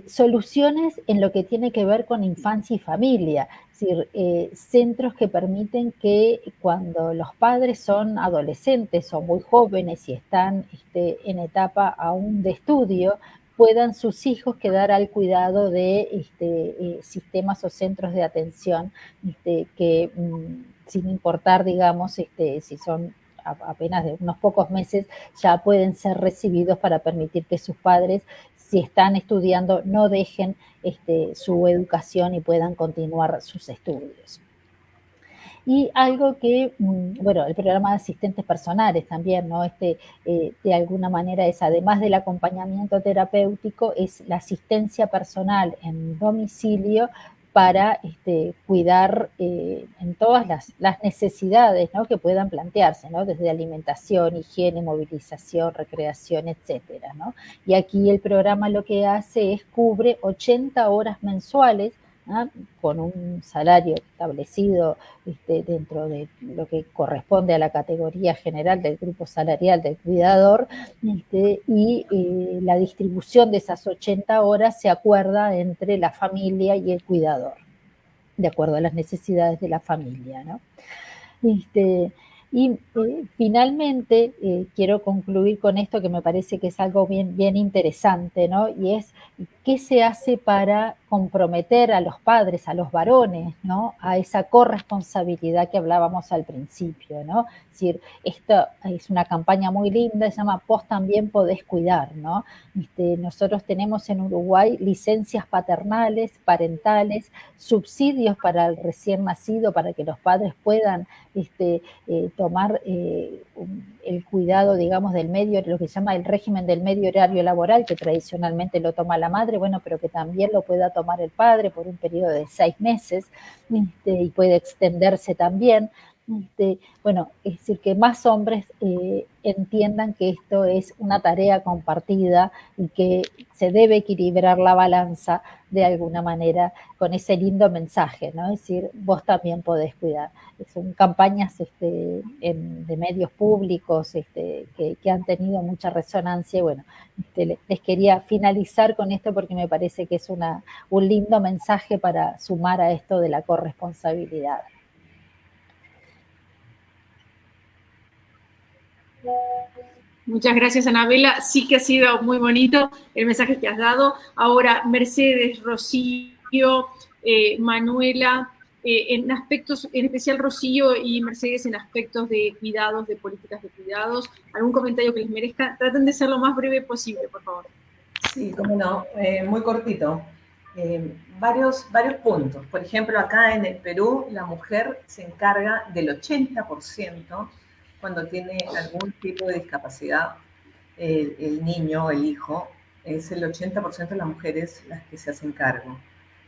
Soluciones en lo que tiene que ver con infancia y familia, es decir, centros que permiten que cuando los padres son adolescentes o muy jóvenes y están en etapa aún de estudio, puedan sus hijos quedar al cuidado de sistemas o centros de atención que sin importar, digamos, si son apenas de unos pocos meses, ya pueden ser recibidos para permitir que sus padres, si están estudiando, no dejen su educación y puedan continuar sus estudios. Y algo que, bueno, el programa de asistentes personales también, ¿no? De alguna manera es, además del acompañamiento terapéutico, es la asistencia personal en domicilio para cuidar en todas las necesidades, ¿no?, que puedan plantearse, ¿no?, desde alimentación, higiene, movilización, recreación, etcétera, ¿no? Y aquí el programa lo que hace es cubre 80 horas mensuales, ¿no?, con un salario establecido dentro de lo que corresponde a la categoría general del grupo salarial del cuidador, y la distribución de esas 80 horas se acuerda entre la familia y el cuidador, de acuerdo a las necesidades de la familia, ¿no? Y finalmente quiero concluir con esto que me parece que es algo bien, bien interesante, ¿no? Y es qué se hace para comprometer a los padres, a los varones, ¿no?, a esa corresponsabilidad que hablábamos al principio, ¿no? Es decir, esta es una campaña muy linda, se llama Vos también podés cuidar, ¿no? Nosotros tenemos en Uruguay licencias paternales, parentales, subsidios para el recién nacido, para que los padres puedan tomar el cuidado, digamos, del medio, lo que se llama el régimen del medio horario laboral, que tradicionalmente lo toma la madre, bueno, pero que también lo pueda tomar el padre por un periodo de 6 meses, y puede extenderse también. Bueno, es decir, que más hombres entiendan que esto es una tarea compartida y que se debe equilibrar la balanza de alguna manera con ese lindo mensaje, ¿no? Es decir, vos también podés cuidar. Son campañas de medios públicos que han tenido mucha resonancia. Y bueno, les quería finalizar con esto porque me parece que es un lindo mensaje para sumar a esto de la corresponsabilidad.
Muchas gracias, Anabela. Sí que ha sido muy bonito el mensaje que has dado. Ahora, Mercedes, Rocío, Manuela, en aspectos, en especial Rocío y Mercedes, en aspectos de cuidados, de políticas de cuidados, algún comentario que les merezca. Traten de ser lo más breve posible, por favor.
Sí, cómo no, muy cortito. Varios puntos. Por ejemplo, acá en el Perú, la mujer se encarga del 80% cuando tiene algún tipo de discapacidad, el niño, el hijo, es el 80% de las mujeres las que se hacen cargo.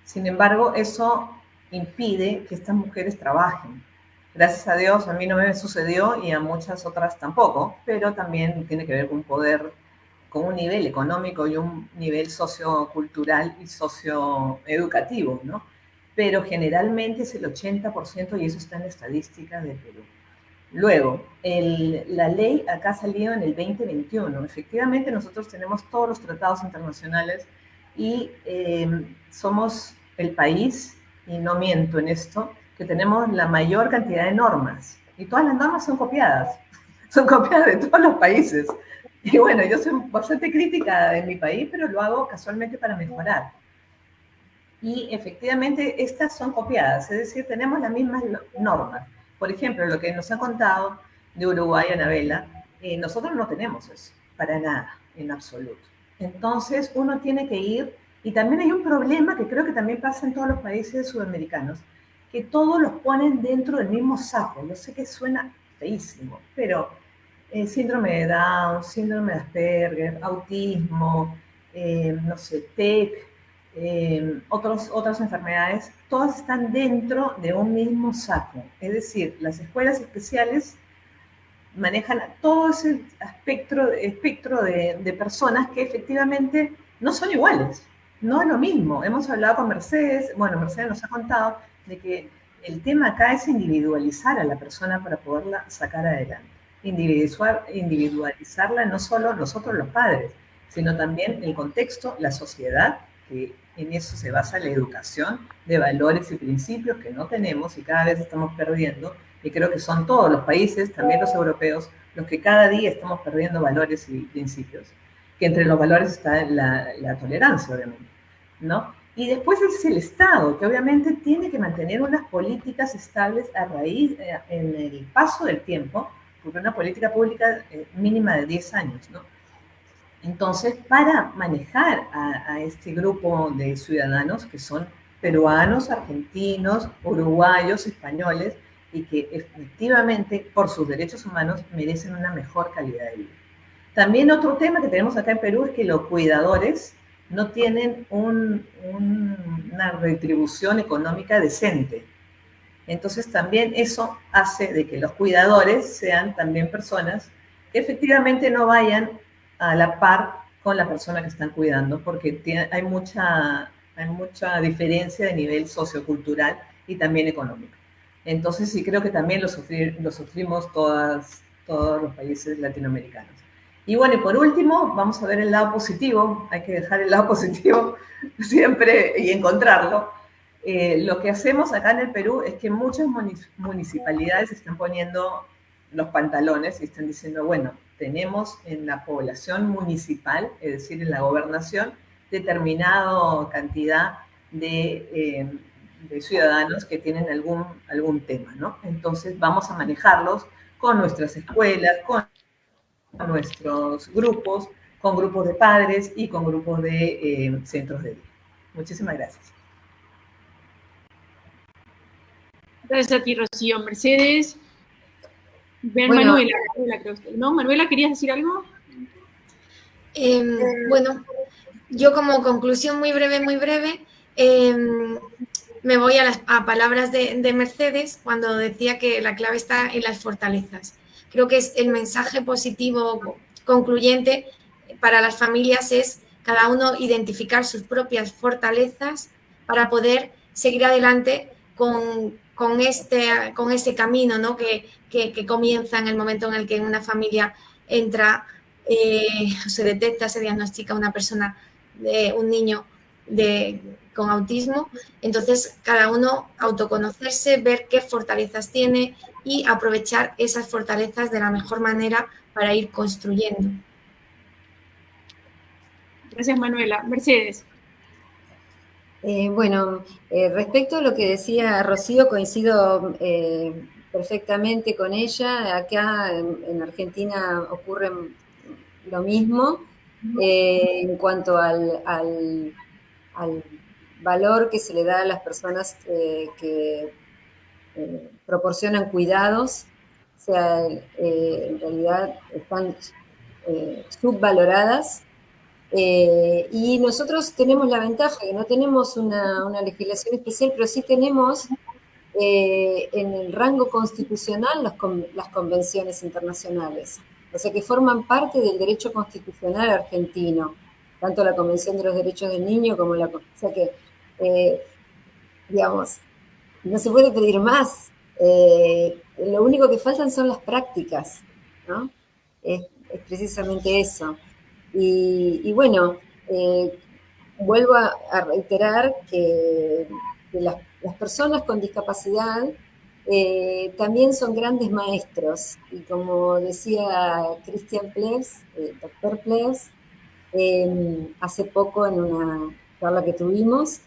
Sin embargo, eso impide que estas mujeres trabajen. Gracias a Dios, a mí no me sucedió y a muchas otras tampoco, pero también tiene que ver con poder, con un nivel económico y un nivel sociocultural y socioeducativo, ¿no? Pero generalmente es el 80% y eso está en la estadística de Perú. Luego, la ley acá salió en el 2021. Efectivamente, nosotros tenemos todos los tratados internacionales y somos el país, y no miento en esto, que tenemos la mayor cantidad de normas. Y todas las normas son copiadas de todos los países. Y bueno, yo soy bastante crítica de mi país, pero lo hago casualmente para mejorar. Y efectivamente, estas son copiadas, es decir, tenemos las mismas normas. Por ejemplo, lo que nos ha contado de Uruguay, Anabela, nosotros no tenemos eso, para nada, en absoluto. Entonces, uno tiene que ir, y también hay un problema que creo que también pasa en todos los países sudamericanos, que todos los ponen dentro del mismo saco. Yo sé que suena feísimo, pero síndrome de Down, síndrome de Asperger, autismo, no sé, TEC, otras enfermedades, todas están dentro de un mismo saco. Es decir, las escuelas especiales manejan todo ese espectro de personas que efectivamente no son iguales, no es lo mismo. Hemos hablado con Mercedes, bueno, Mercedes nos ha contado de que el tema acá es individualizar a la persona para poderla sacar adelante. Individualizarla no solo nosotros los padres, sino también el contexto, la sociedad, que en eso se basa la educación de valores y principios que no tenemos y cada vez estamos perdiendo, y creo que son todos los países, también los europeos, los que cada día estamos perdiendo valores y principios, que entre los valores está la tolerancia, obviamente, ¿no? Y después es el Estado, que obviamente tiene que mantener unas políticas estables a raíz, en el paso del tiempo, porque una política pública mínima de 10 años, ¿no? Entonces, para manejar a este grupo de ciudadanos que son peruanos, argentinos, uruguayos, españoles, y que efectivamente, por sus derechos humanos, merecen una mejor calidad de vida. También otro tema que tenemos acá en Perú es que los cuidadores no tienen una retribución económica decente. Entonces también eso hace de que los cuidadores sean también personas que efectivamente no vayan a la par con la persona que están cuidando, porque hay mucha diferencia de nivel sociocultural y también económico. Entonces sí creo que también lo sufrimos todos los países latinoamericanos. Y bueno, y por último, vamos a ver el lado positivo, hay que dejar el lado positivo siempre y encontrarlo. Lo que hacemos acá en el Perú es que muchas municipalidades están poniendo los pantalones y están diciendo, bueno, tenemos en la población municipal, es decir, en la gobernación, determinada cantidad de ciudadanos que tienen algún tema, ¿no? Entonces vamos a manejarlos con nuestras escuelas, con nuestros grupos, con grupos de padres y con grupos de centros de día. Muchísimas gracias.
Gracias a ti, Rocío. Mercedes.
Bueno,
Manuela, creo que, ¿no? Manuela, ¿querías decir algo?
Bueno, yo como conclusión muy breve, me voy a palabras de Mercedes cuando decía que la clave está en las fortalezas. Creo que es el mensaje positivo concluyente para las familias es cada uno identificar sus propias fortalezas para poder seguir adelante con este camino, ¿no? que comienza en el momento en el que una familia entra, se detecta, se diagnostica una persona, un niño con autismo. Entonces, cada uno autoconocerse, ver qué fortalezas tiene y aprovechar esas fortalezas de la mejor manera para ir construyendo.
Gracias, Manuela. Mercedes.
Bueno, respecto a lo que decía Rocío, coincido perfectamente con ella. Acá en Argentina ocurre lo mismo en cuanto al valor que se le da a las personas que proporcionan cuidados. O sea, en realidad están subvaloradas. Y nosotros tenemos la ventaja que no tenemos una legislación especial, pero sí tenemos en el rango constitucional las convenciones internacionales, o sea que forman parte del derecho constitucional argentino, tanto la Convención de los Derechos del Niño como o sea que, digamos, no se puede pedir más. Lo único que faltan son las prácticas, ¿no? Es precisamente eso. Y bueno, vuelvo a reiterar que las personas con discapacidad también son grandes maestros. Y como decía Christian Plebs, doctor Plebs, hace poco en una charla que tuvimos,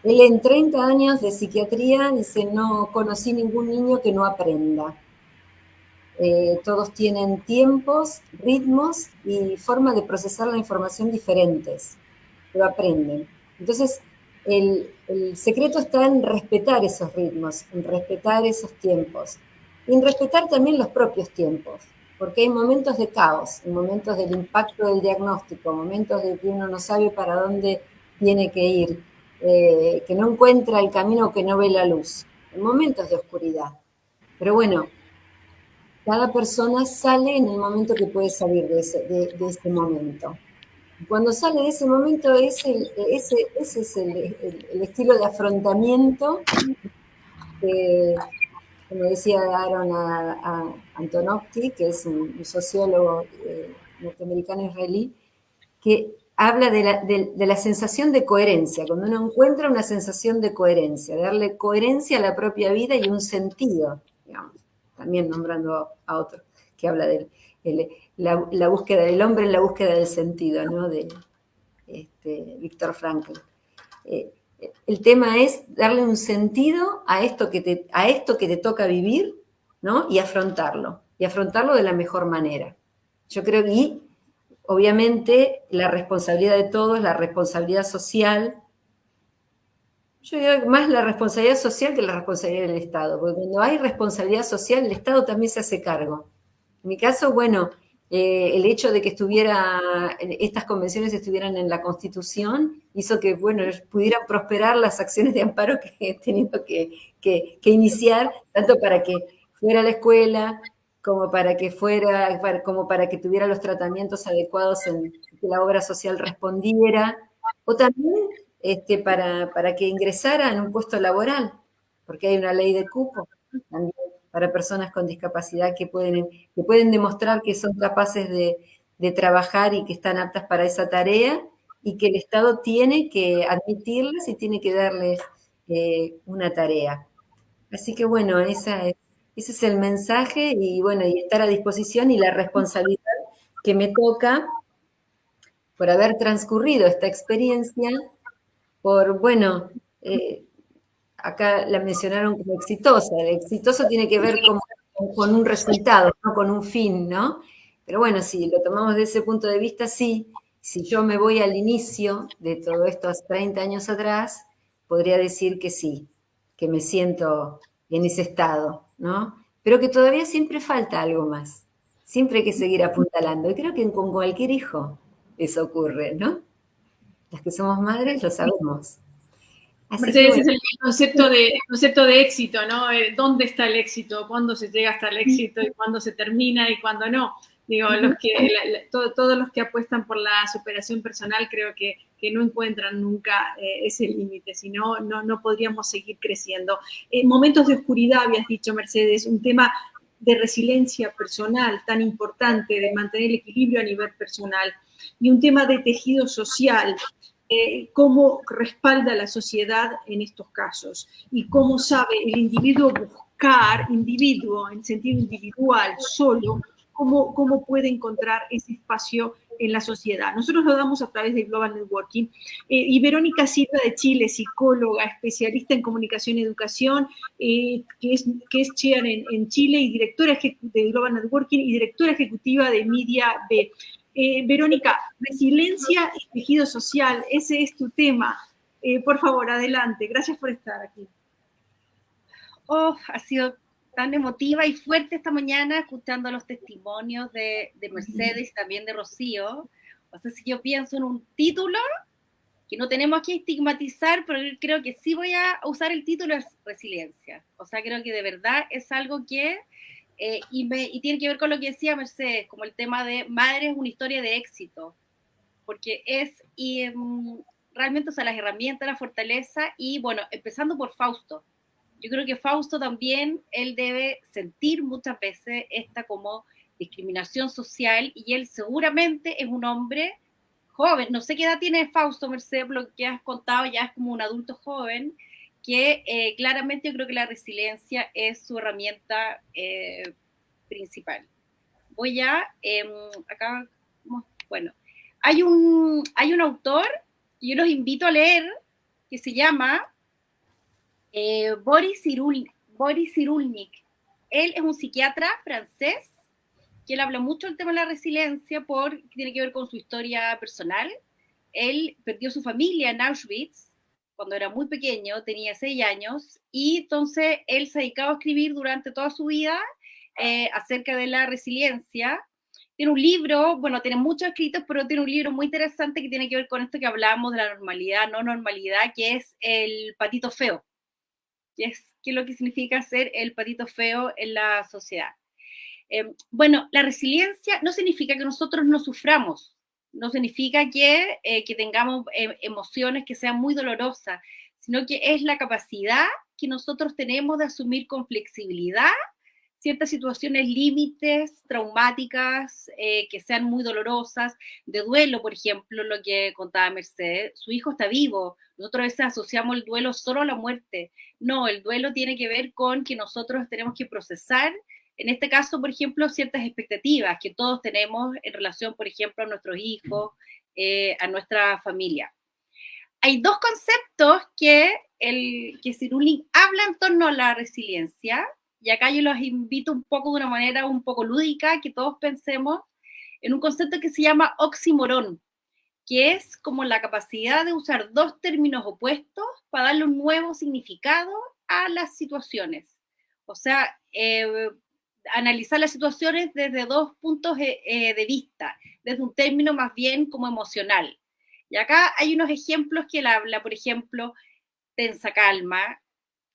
él en 30 años de psiquiatría dice, no conocí ningún niño que no aprenda. Todos tienen tiempos, ritmos y formas de procesar la información diferentes, pero aprenden. Entonces, el secreto está en respetar esos ritmos, en respetar esos tiempos, y en respetar también los propios tiempos, porque hay momentos de caos, momentos del impacto del diagnóstico, momentos de que uno no sabe para dónde tiene que ir, que no encuentra el camino, que no ve la luz, en momentos de oscuridad. Pero bueno, cada persona sale en el momento que puede salir de ese momento. Cuando sale de ese momento, ese es el estilo de afrontamiento que, como decía Aaron Antonovsky, que es un sociólogo norteamericano israelí, que habla de la sensación de coherencia, cuando uno encuentra una sensación de coherencia, de darle coherencia a la propia vida y un sentido, digamos. También nombrando a otro, que habla de la búsqueda del hombre en la búsqueda del sentido, ¿no? De Viktor Frankl. El tema es darle un sentido a esto que te toca vivir, ¿no? Y afrontarlo de la mejor manera. Yo creo que, obviamente, la responsabilidad de todos, la responsabilidad social. Yo diría más la responsabilidad social que la responsabilidad del Estado, porque cuando hay responsabilidad social, el Estado también se hace cargo. En mi caso, bueno, el hecho de que estas convenciones estuvieran en la Constitución hizo que, bueno, pudieran prosperar las acciones de amparo que he tenido que iniciar, tanto para que fuera a la escuela, como para que tuviera los tratamientos adecuados en que la obra social respondiera, o también para que ingresara en un puesto laboral, porque hay una ley de cupo también para personas con discapacidad que pueden demostrar que son capaces de trabajar y que están aptas para esa tarea, y que el Estado tiene que admitirlas y tiene que darles una tarea. Así que bueno, ese es el mensaje, y bueno, y estar a disposición, y la responsabilidad que me toca por haber transcurrido esta experiencia, bueno, acá la mencionaron como exitosa. El exitoso tiene que ver con un resultado, no con un fin, ¿no? Pero bueno, si lo tomamos desde ese punto de vista, sí. Si yo me voy al inicio de todo esto, hace 30 años atrás, podría decir que sí, que me siento en ese estado, ¿no? Pero que todavía siempre falta algo más. Siempre hay que seguir apuntalando. Y creo que con cualquier hijo eso ocurre, ¿no? Las que somos madres lo sabemos.
Mercedes, es el concepto de éxito, ¿no? ¿Dónde está el éxito? ¿Cuándo se llega hasta el éxito? ¿Y cuándo se termina? ¿Y cuándo no? Digo, todos los que apuestan por la superación personal creo que no encuentran nunca ese límite, si no, no podríamos seguir creciendo. Momentos de oscuridad, habías dicho, Mercedes, un tema de resiliencia personal tan importante, de mantener el equilibrio a nivel personal, y un tema de tejido social. Cómo respalda la sociedad en estos casos y cómo sabe el individuo buscar, en sentido individual, solo, cómo puede encontrar ese espacio en la sociedad. Nosotros lo damos a través de Global Networking. Y Verónica Silva de Chile, psicóloga, especialista en comunicación y educación, que es chair en Chile y directora de Global Networking y directora ejecutiva de Media B. Verónica, resiliencia y tejido social, ese es tu tema. Por favor, adelante. Gracias por estar aquí.
Ha sido tan emotiva y fuerte esta mañana escuchando los testimonios de Mercedes y también de Rocío. O sea, si yo pienso en un título, que no tenemos que estigmatizar, pero creo que sí voy a usar el título, es resiliencia. O sea, creo que de verdad es algo que... y tiene que ver con lo que decía Mercedes, como el tema de madre es una historia de éxito, porque realmente, o sea, las herramientas, la fortaleza, y bueno, empezando por Fausto. Yo creo que Fausto también, él debe sentir muchas veces esta como discriminación social, y él seguramente es un hombre joven, no sé qué edad tiene Fausto, Mercedes, lo que has contado, ya es como un adulto joven, que claramente yo creo que la resiliencia es su herramienta principal. Voy acá, bueno, hay un autor que yo los invito a leer, que se llama Boris Cyrulnik. Él es un psiquiatra francés, que él habla mucho del tema de la resiliencia porque tiene que ver con su historia personal. Él perdió su familia en Auschwitz, cuando era muy pequeño, tenía 6 años, y entonces él se dedicaba a escribir durante toda su vida acerca de la resiliencia. Tiene un libro, bueno, tiene muchos escritos, pero tiene un libro muy interesante que tiene que ver con esto que hablábamos de la normalidad, no normalidad, que es el patito feo, que es lo que significa ser el patito feo en la sociedad. Bueno, la resiliencia no significa que nosotros no suframos, no significa que tengamos emociones que sean muy dolorosas, sino que es la capacidad que nosotros tenemos de asumir con flexibilidad ciertas situaciones límites, traumáticas, que sean muy dolorosas, de duelo, por ejemplo, lo que contaba Mercedes, su hijo está vivo, nosotros a veces asociamos el duelo solo a la muerte, no, el duelo tiene que ver con que nosotros tenemos que procesar, en este caso, por ejemplo, ciertas expectativas que todos tenemos en relación, por ejemplo, a nuestros hijos, a nuestra familia. Hay dos conceptos que Cyrulnik habla en torno a la resiliencia, y acá yo los invito un poco de una manera un poco lúdica, que todos pensemos en un concepto que se llama oxímoron, que es como la capacidad de usar dos términos opuestos para darle un nuevo significado a las situaciones. O sea, analizar las situaciones desde dos puntos de vista, desde un término más bien como emocional. Y acá hay unos ejemplos que él habla, por ejemplo, tensa calma.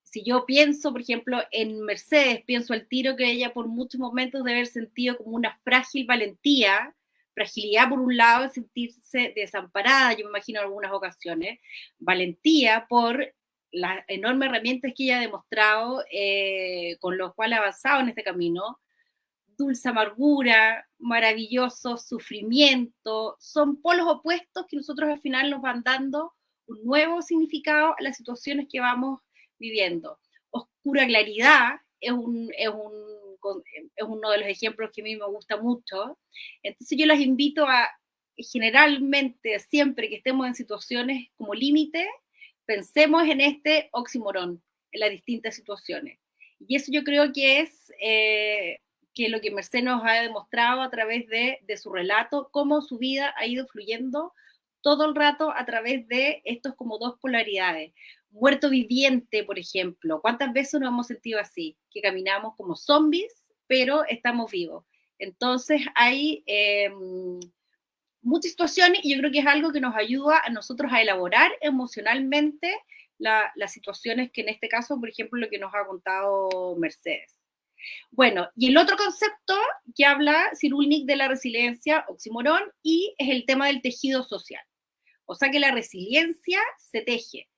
Si yo pienso, por ejemplo, en Mercedes, pienso al tiro que ella por muchos momentos debe haber sentido como una frágil valentía, fragilidad por un lado, sentirse desamparada, yo me imagino en algunas ocasiones, valentía por las enormes herramientas que ella ha demostrado, con los cuales ha avanzado en este camino, dulce amargura, maravilloso sufrimiento, son polos opuestos que nosotros al final nos van dando un nuevo significado a las situaciones que vamos viviendo. Oscura claridad es uno de los ejemplos que a mí me gusta mucho. Entonces yo las invito a, generalmente, siempre que estemos en situaciones como límite, pensemos en este oxímoron, en las distintas situaciones. Y eso yo creo que es que lo que Mercé nos ha demostrado a través de su relato, cómo su vida ha ido fluyendo todo el rato a través de estos como dos polaridades. Muerto viviente, por ejemplo. ¿Cuántas veces nos hemos sentido así? Que caminamos como zombies, pero estamos vivos. Entonces hay muchas situaciones y yo creo que es algo que nos ayuda a nosotros a elaborar emocionalmente las situaciones que en este caso, por ejemplo, lo que nos ha contado Mercedes. Bueno, y el otro concepto que habla Cyrulnik de la resiliencia, oxímoron, y es el tema del tejido social. O sea que la resiliencia se teje.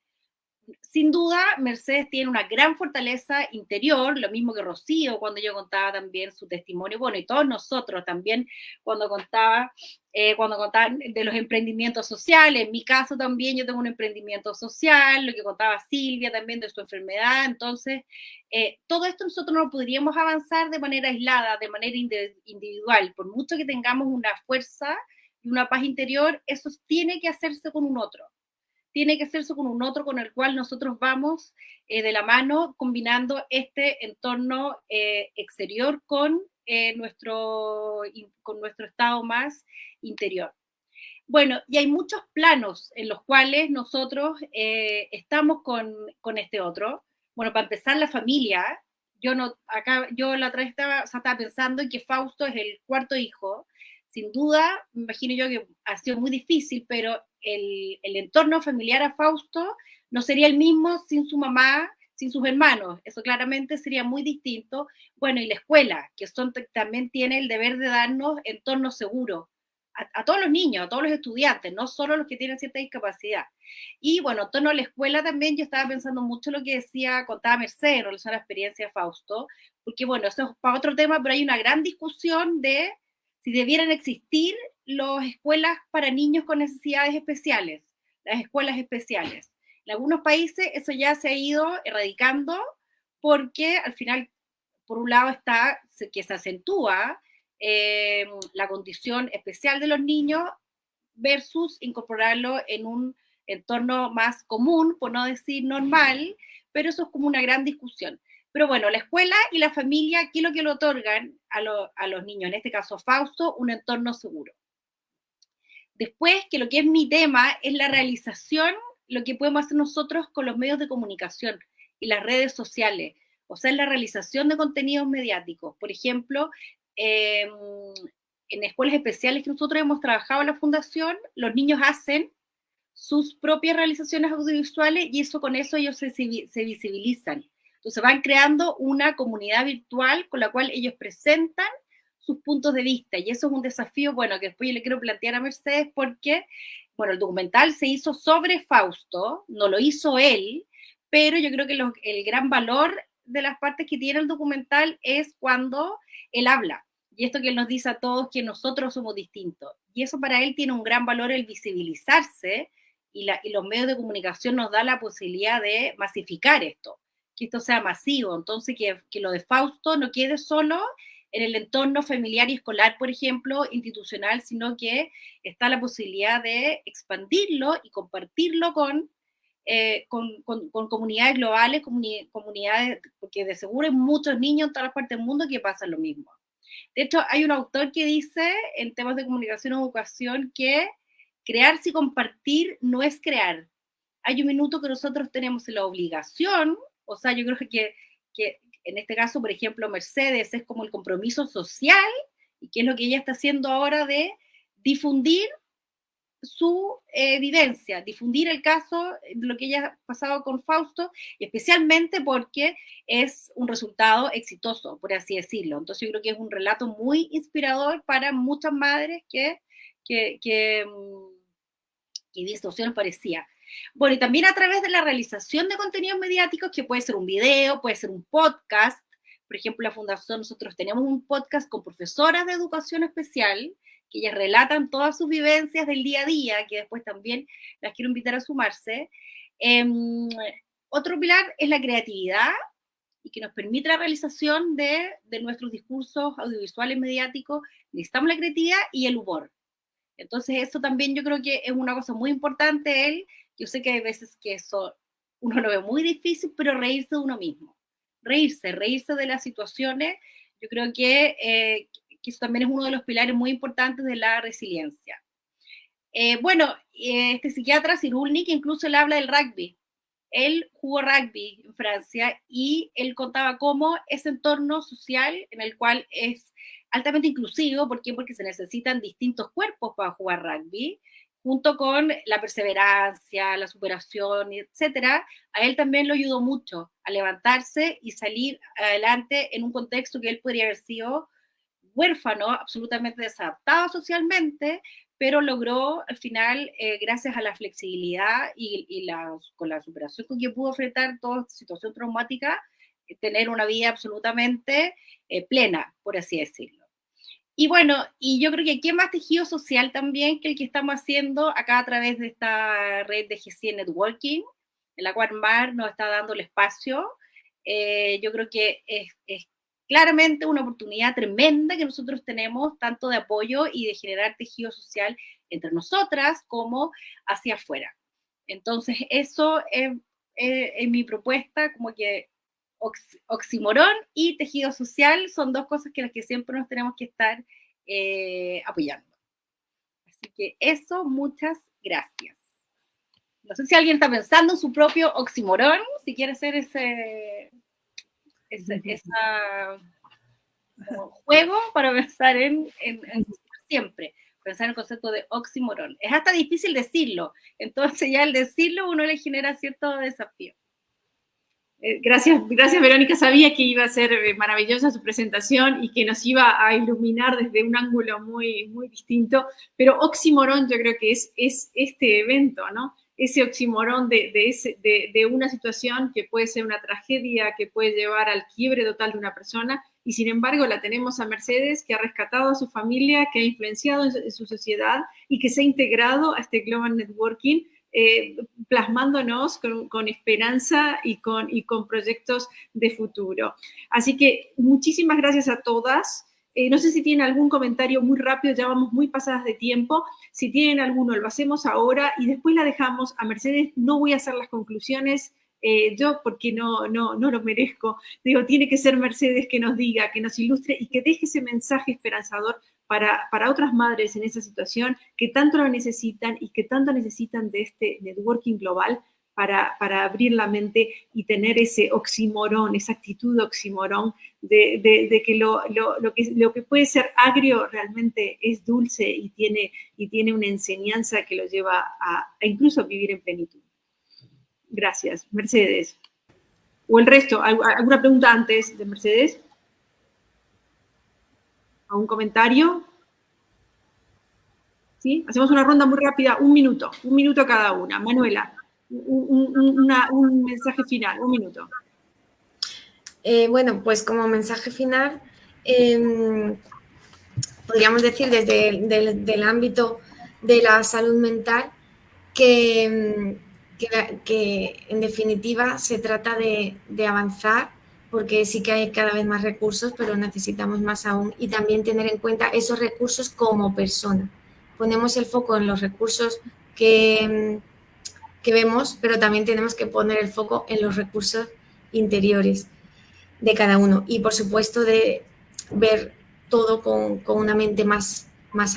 Sin duda, Mercedes tiene una gran fortaleza interior, lo mismo que Rocío cuando yo contaba también su testimonio, bueno, y todos nosotros también cuando contaba de los emprendimientos sociales. En mi caso también yo tengo un emprendimiento social, lo que contaba Silvia también de su enfermedad. Entonces, todo esto nosotros no podríamos avanzar de manera aislada, de manera individual. Por mucho que tengamos una fuerza y una paz interior, eso tiene que hacerse con un otro. Tiene que hacerse con un otro con el cual nosotros vamos de la mano combinando este entorno exterior con nuestro estado más interior. Bueno, y hay muchos planos en los cuales nosotros estamos con este otro. Bueno, para empezar, la familia. Yo la otra vez estaba pensando en que Fausto es el cuarto hijo. Sin duda, me imagino yo que ha sido muy difícil, pero el entorno familiar a Fausto no sería el mismo sin su mamá, sin sus hermanos. Eso claramente sería muy distinto. Bueno, y la escuela, que también tiene el deber de darnos entornos seguros a todos los niños, a todos los estudiantes, no solo los que tienen cierta discapacidad. Y bueno, en torno a la escuela también yo estaba pensando mucho lo que contaba Mercedes en relación a la experiencia de Fausto, porque bueno, eso es para otro tema, pero hay una gran discusión de si debieran existir las escuelas para niños con necesidades especiales, las escuelas especiales. En algunos países eso ya se ha ido erradicando porque al final, por un lado, está que se acentúa la condición especial de los niños versus incorporarlo en un entorno más común, por no decir normal, pero eso es como una gran discusión. Pero bueno, la escuela y la familia, ¿qué es lo que le otorgan a los niños? En este caso, Fausto, un entorno seguro. Después, que lo que es mi tema es la realización, lo que podemos hacer nosotros con los medios de comunicación y las redes sociales. O sea, la realización de contenidos mediáticos. Por ejemplo, en escuelas especiales que nosotros hemos trabajado en la fundación, los niños hacen sus propias realizaciones audiovisuales y con eso ellos se visibilizan. Entonces van creando una comunidad virtual con la cual ellos presentan sus puntos de vista y eso es un desafío, bueno, que después yo le quiero plantear a Mercedes porque, bueno, el documental se hizo sobre Fausto, no lo hizo él, pero yo creo que el gran valor de las partes que tiene el documental es cuando él habla. Y esto que él nos dice a todos que nosotros somos distintos. Y eso para él tiene un gran valor el visibilizarse y los medios de comunicación nos da la posibilidad de masificar esto, que esto sea masivo. Entonces que lo de Fausto no quede solo en el entorno familiar y escolar, por ejemplo, institucional, sino que está la posibilidad de expandirlo y compartirlo con comunidades globales, comunidades, porque de seguro hay muchos niños en todas las partes del mundo que pasan lo mismo. De hecho, hay un autor que dice en temas de comunicación y educación que crearse y compartir no es crear. Hay un minuto que nosotros tenemos la obligación, o sea, yo creo que En este caso, por ejemplo, Mercedes es como el compromiso social, y qué es lo que ella está haciendo ahora de difundir su vivencia, difundir el caso de lo que ella ha pasado con Fausto, y especialmente porque es un resultado exitoso, por así decirlo. Entonces yo creo que es un relato muy inspirador para muchas madres que distorsión parecía. Bueno, y también a través de la realización de contenidos mediáticos, que puede ser un video, puede ser un podcast. Por ejemplo, la Fundación, nosotros tenemos un podcast con profesoras de educación especial, que ellas relatan todas sus vivencias del día a día, que después también las quiero invitar a sumarse. Otro pilar es la creatividad, y que nos permite la realización de nuestros discursos audiovisuales mediáticos. Necesitamos la creatividad y el humor. Entonces eso también yo creo que es una cosa muy importante. Yo sé que hay veces que eso uno lo ve muy difícil, pero reírse de uno mismo, reírse de las situaciones, yo creo que eso también es uno de los pilares muy importantes de la resiliencia. Este psiquiatra Cyrulnik incluso él habla del rugby. Él jugó rugby en Francia y él contaba cómo ese entorno social en el cual es altamente inclusivo. ¿Por qué? Porque se necesitan distintos cuerpos para jugar rugby, junto con la perseverancia, la superación, etcétera. A él también lo ayudó mucho a levantarse y salir adelante en un contexto que él podría haber sido huérfano, absolutamente desadaptado socialmente, pero logró al final, gracias a la flexibilidad y con la superación con que pudo enfrentar toda situación traumática, tener una vida absolutamente plena, por así decirlo. Y bueno, y yo creo que aquí hay más tejido social también que el que estamos haciendo acá a través de esta red de G100 Networking, en la cual Mar nos está dando el espacio. Yo creo que es claramente una oportunidad tremenda que nosotros tenemos, tanto de apoyo y de generar tejido social entre nosotras como hacia afuera. Entonces, eso es mi propuesta, como que oximorón y tejido social son dos cosas que las que siempre nos tenemos que estar apoyando. Así que eso, muchas gracias. No sé si alguien está pensando en su propio oximorón, si quiere hacer ese juego para pensar en siempre, pensar en el concepto de oximorón. Es hasta difícil decirlo, entonces ya al decirlo uno le genera cierto desafío.
Gracias, Verónica. Sabía que iba a ser maravillosa su presentación y que nos iba a iluminar desde un ángulo muy, muy distinto, pero oximorón yo creo que es este evento, ¿no? Ese oximorón de una situación que puede ser una tragedia, que puede llevar al quiebre total de una persona, y sin embargo la tenemos a Mercedes, que ha rescatado a su familia, que ha influenciado en su sociedad y que se ha integrado a este Global Networking, plasmándonos con esperanza y con proyectos de futuro. Así que muchísimas gracias a todas. No sé si tienen algún comentario muy rápido, ya vamos muy pasadas de tiempo. Si tienen alguno, lo hacemos ahora y después la dejamos a Mercedes. No voy a hacer las conclusiones yo porque no lo merezco. Digo, tiene que ser Mercedes que nos diga, que nos ilustre y que deje ese mensaje esperanzador para otras madres en esa situación que tanto lo necesitan y que tanto necesitan de este networking global para abrir la mente y tener ese oximorón, esa actitud de oximorón de que lo que puede ser agrio realmente es dulce y tiene una enseñanza que lo lleva a incluso vivir en plenitud. Gracias. Mercedes. O el resto, ¿alguna pregunta antes de Mercedes? ¿Algún comentario? ¿Sí? Hacemos una ronda muy rápida, un minuto cada una. Manuela, un mensaje final, un minuto.
Bueno, pues como mensaje final, podríamos decir desde el ámbito de la salud mental que en definitiva se trata de avanzar, porque sí que hay cada vez más recursos, pero necesitamos más aún, y también tener en cuenta esos recursos como persona. Ponemos el foco en los recursos que vemos, pero también tenemos que poner el foco en los recursos interiores de cada uno, y por supuesto de ver todo con una mente más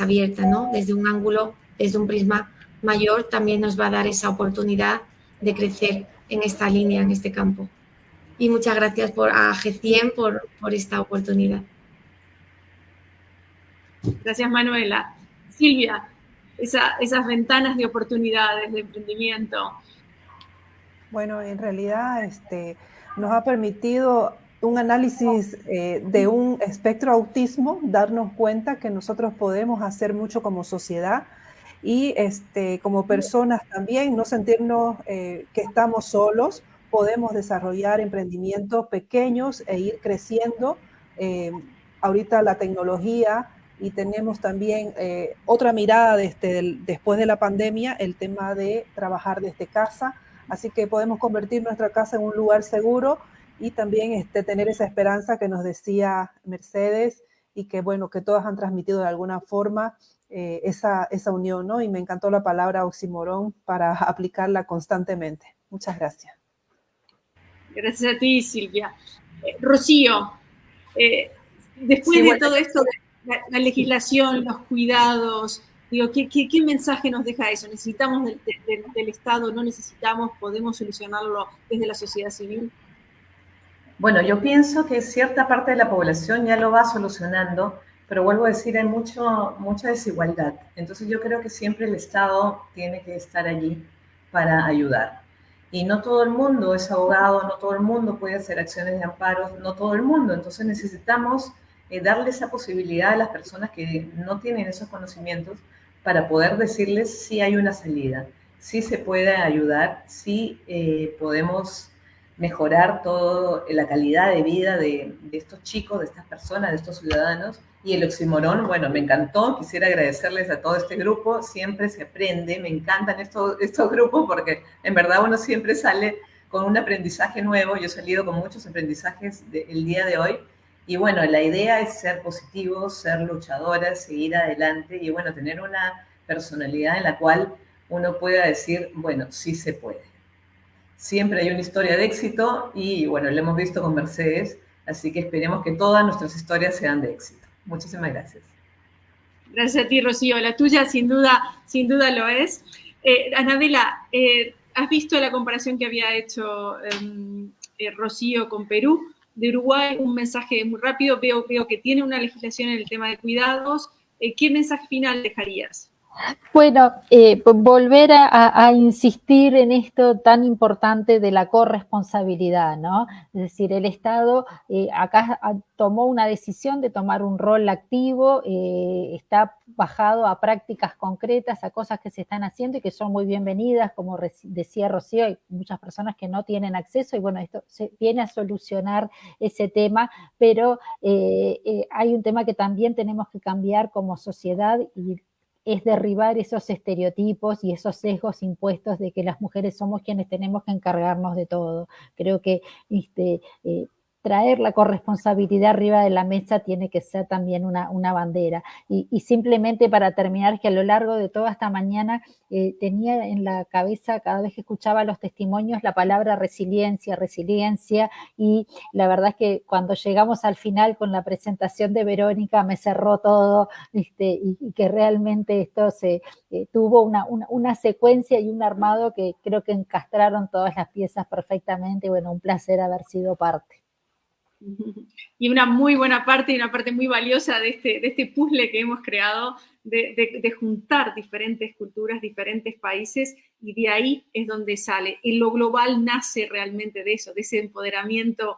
abierta, ¿no? Desde un ángulo, desde un prisma mayor, también nos va a dar esa oportunidad de crecer en esta línea, en este campo. y muchas gracias a G100 por esta oportunidad.
Gracias, Manuela. Silvia, esas ventanas de oportunidades, de emprendimiento.
Bueno, en realidad nos ha permitido un análisis de un espectro autismo, darnos cuenta que nosotros podemos hacer mucho como sociedad y como personas también, no sentirnos que estamos solos, podemos desarrollar emprendimientos pequeños e ir creciendo. Ahorita la tecnología y tenemos también otra mirada después de la pandemia, el tema de trabajar desde casa. Así que podemos convertir nuestra casa en un lugar seguro y también tener esa esperanza que nos decía Mercedes y que, bueno, que todas han transmitido de alguna forma esa unión, ¿no? Y me encantó la palabra oxímoron para aplicarla constantemente. Muchas gracias.
Gracias a ti, Silvia. Rocío, después de todo esto, de la legislación, los cuidados, digo, ¿qué mensaje nos deja eso? ¿Necesitamos del Estado? ¿No necesitamos? ¿Podemos solucionarlo desde la sociedad civil?
Bueno, yo pienso que cierta parte de la población ya lo va solucionando, pero vuelvo a decir, hay mucha desigualdad. Entonces yo creo que siempre el Estado tiene que estar allí para ayudar. Y no todo el mundo es abogado, no todo el mundo puede hacer acciones de amparo, no todo el mundo. Entonces necesitamos darle esa posibilidad a las personas que no tienen esos conocimientos para poder decirles si hay una salida, si se puede ayudar, si podemos mejorar toda la calidad de vida de estos chicos, de estas personas, de estos ciudadanos. Y el oxímoron, bueno, me encantó, quisiera agradecerles a todo este grupo, siempre se aprende, me encantan estos grupos porque en verdad uno siempre sale con un aprendizaje nuevo, yo he salido con muchos aprendizajes el día de hoy, y bueno, la idea es ser positivos, ser luchadoras, seguir adelante y bueno, tener una personalidad en la cual uno pueda decir, bueno, sí se puede. Siempre hay una historia de éxito y bueno, lo hemos visto con Mercedes, así que esperemos que todas nuestras historias sean de éxito. Muchísimas gracias.
Gracias a ti, Rocío. La tuya sin duda lo es. Anabela, ¿has visto la comparación que había hecho Rocío con Perú? De Uruguay, un mensaje muy rápido. Veo que tiene una legislación en el tema de cuidados. ¿Qué mensaje final dejarías?
Bueno, volver a insistir en esto tan importante de la corresponsabilidad, ¿no? Es decir, el Estado acá tomó una decisión de tomar un rol activo, está bajado a prácticas concretas, a cosas que se están haciendo y que son muy bienvenidas, como decía Rocío, hay muchas personas que no tienen acceso y bueno, esto se viene a solucionar ese tema, pero hay un tema que también tenemos que cambiar como sociedad y es derribar esos estereotipos y esos sesgos impuestos de que las mujeres somos quienes tenemos que encargarnos de todo. Creo que traer la corresponsabilidad arriba de la mesa tiene que ser también una bandera. Y simplemente para terminar, que a lo largo de toda esta mañana tenía en la cabeza, cada vez que escuchaba los testimonios, la palabra resiliencia, y la verdad es que cuando llegamos al final con la presentación de Verónica me cerró todo, y que realmente esto tuvo una secuencia y un armado que creo que encastraron todas las piezas perfectamente. Bueno, un placer haber sido parte.
Y una muy buena parte y una parte muy valiosa de este puzzle que hemos creado de juntar diferentes culturas, diferentes países, y de ahí es donde sale. Y lo global nace realmente de eso, de ese empoderamiento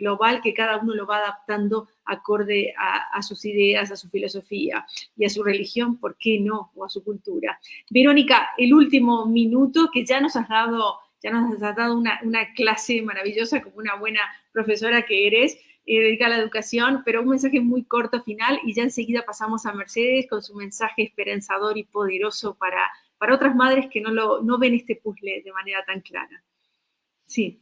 global que cada uno lo va adaptando acorde a sus ideas, a su filosofía y a su religión, ¿por qué no? O a su cultura. Verónica, el último minuto que ya nos has dado una clase maravillosa como una buena profesora que eres, dedicada a la educación, pero un mensaje muy corto final y ya enseguida pasamos a Mercedes con su mensaje esperanzador y poderoso para otras madres que no ven este puzzle de manera tan clara. Sí.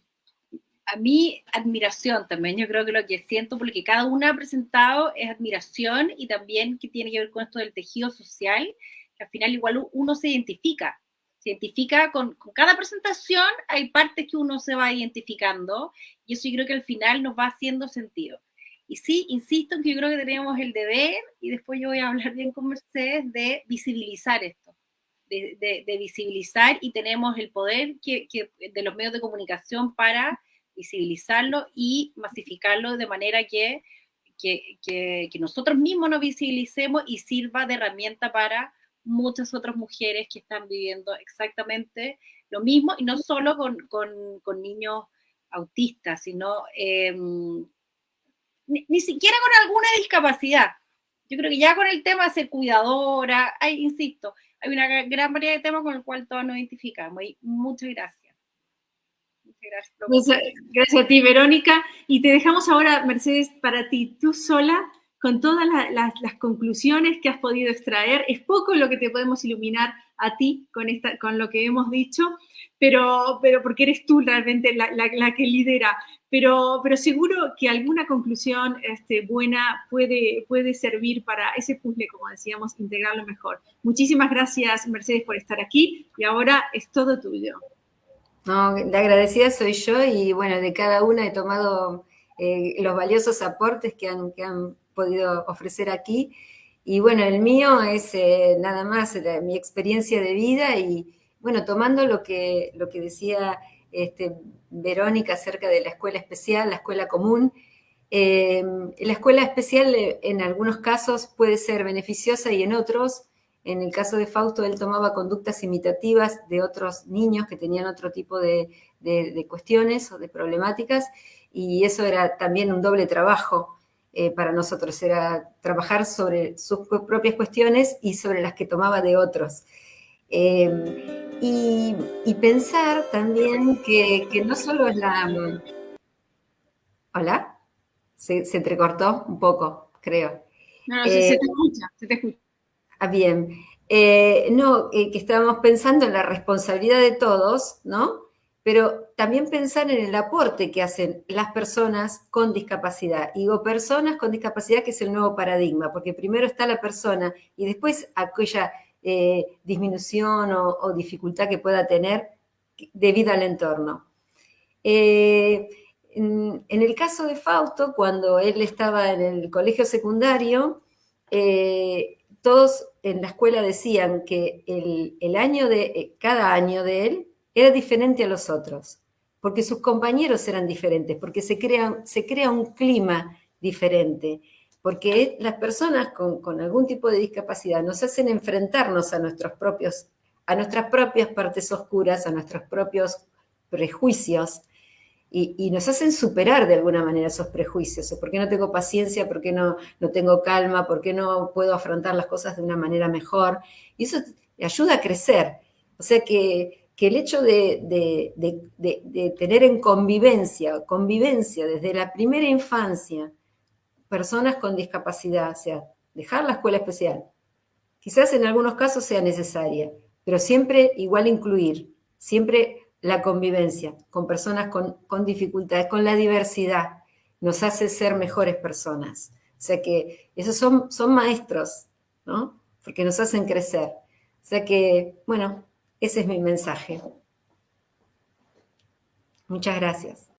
A mí, admiración también. Yo creo que lo que siento, porque cada una ha presentado, es admiración y también que tiene que ver con esto del tejido social, que al final igual uno se identifica con cada presentación, hay partes que uno se va identificando y eso yo creo que al final nos va haciendo sentido. Y sí, insisto en que yo creo que tenemos el deber, y después yo voy a hablar bien con Mercedes, de visibilizar esto, de visibilizar, y tenemos el poder de los medios de comunicación para visibilizarlo y masificarlo de manera que nosotros mismos nos visibilicemos y sirva de herramienta para muchas otras mujeres que están viviendo exactamente lo mismo, y no solo con niños autistas, sino ni siquiera con alguna discapacidad. Yo creo que ya con el tema de ser cuidadora, insisto, hay una gran variedad de temas con el cual todos nos identificamos. Y muchas gracias.
Gracias a ti, Verónica. Y te dejamos ahora, Mercedes, para ti, tú sola, con todas las conclusiones que has podido extraer. Es poco lo que te podemos iluminar a ti con lo que hemos dicho, pero porque eres tú realmente la que lidera. Pero seguro que alguna conclusión buena puede servir para ese puzzle, como decíamos, integrarlo mejor. Muchísimas gracias, Mercedes, por estar aquí, y ahora es todo tuyo.
No, la agradecida soy yo, y bueno, de cada una he tomado los valiosos aportes que han podido ofrecer aquí. Y bueno, el mío es nada más mi experiencia de vida, y bueno, tomando lo que decía Verónica acerca de la escuela especial, la escuela común. La escuela especial en algunos casos puede ser beneficiosa y en otros. En el caso de Fausto, él tomaba conductas imitativas de otros niños que tenían otro tipo de cuestiones o de problemáticas, y eso era también un doble trabajo para nosotros, era trabajar sobre sus propias cuestiones y sobre las que tomaba de otros. Y pensar también que no solo es la... ¿Hola? Se entrecortó un poco, creo.
No, se te escucha.
Bien. Que estábamos pensando en la responsabilidad de todos, ¿no? Pero también pensar en el aporte que hacen las personas con discapacidad. Y digo personas con discapacidad, que es el nuevo paradigma, porque primero está la persona y después aquella disminución o dificultad que pueda tener debido al entorno. En el caso de Fausto, cuando él estaba en el colegio secundario, todos en la escuela decían que cada año de él era diferente a los otros, porque sus compañeros eran diferentes, porque se crea un clima diferente, porque las personas con algún tipo de discapacidad nos hacen enfrentarnos a nuestras propias partes oscuras, a nuestros propios prejuicios, y nos hacen superar de alguna manera esos prejuicios. ¿Por qué no tengo paciencia? ¿Por qué no tengo calma? ¿Por qué no puedo afrontar las cosas de una manera mejor? Y eso ayuda a crecer. O sea que el hecho de tener en convivencia desde la primera infancia personas con discapacidad, o sea, dejar la escuela especial, quizás en algunos casos sea necesaria, pero siempre igual incluir, siempre la convivencia con personas con dificultades, con la diversidad, nos hace ser mejores personas. O sea que esos son maestros, ¿no? Porque nos hacen crecer. O sea que, bueno, ese es mi mensaje. Muchas gracias.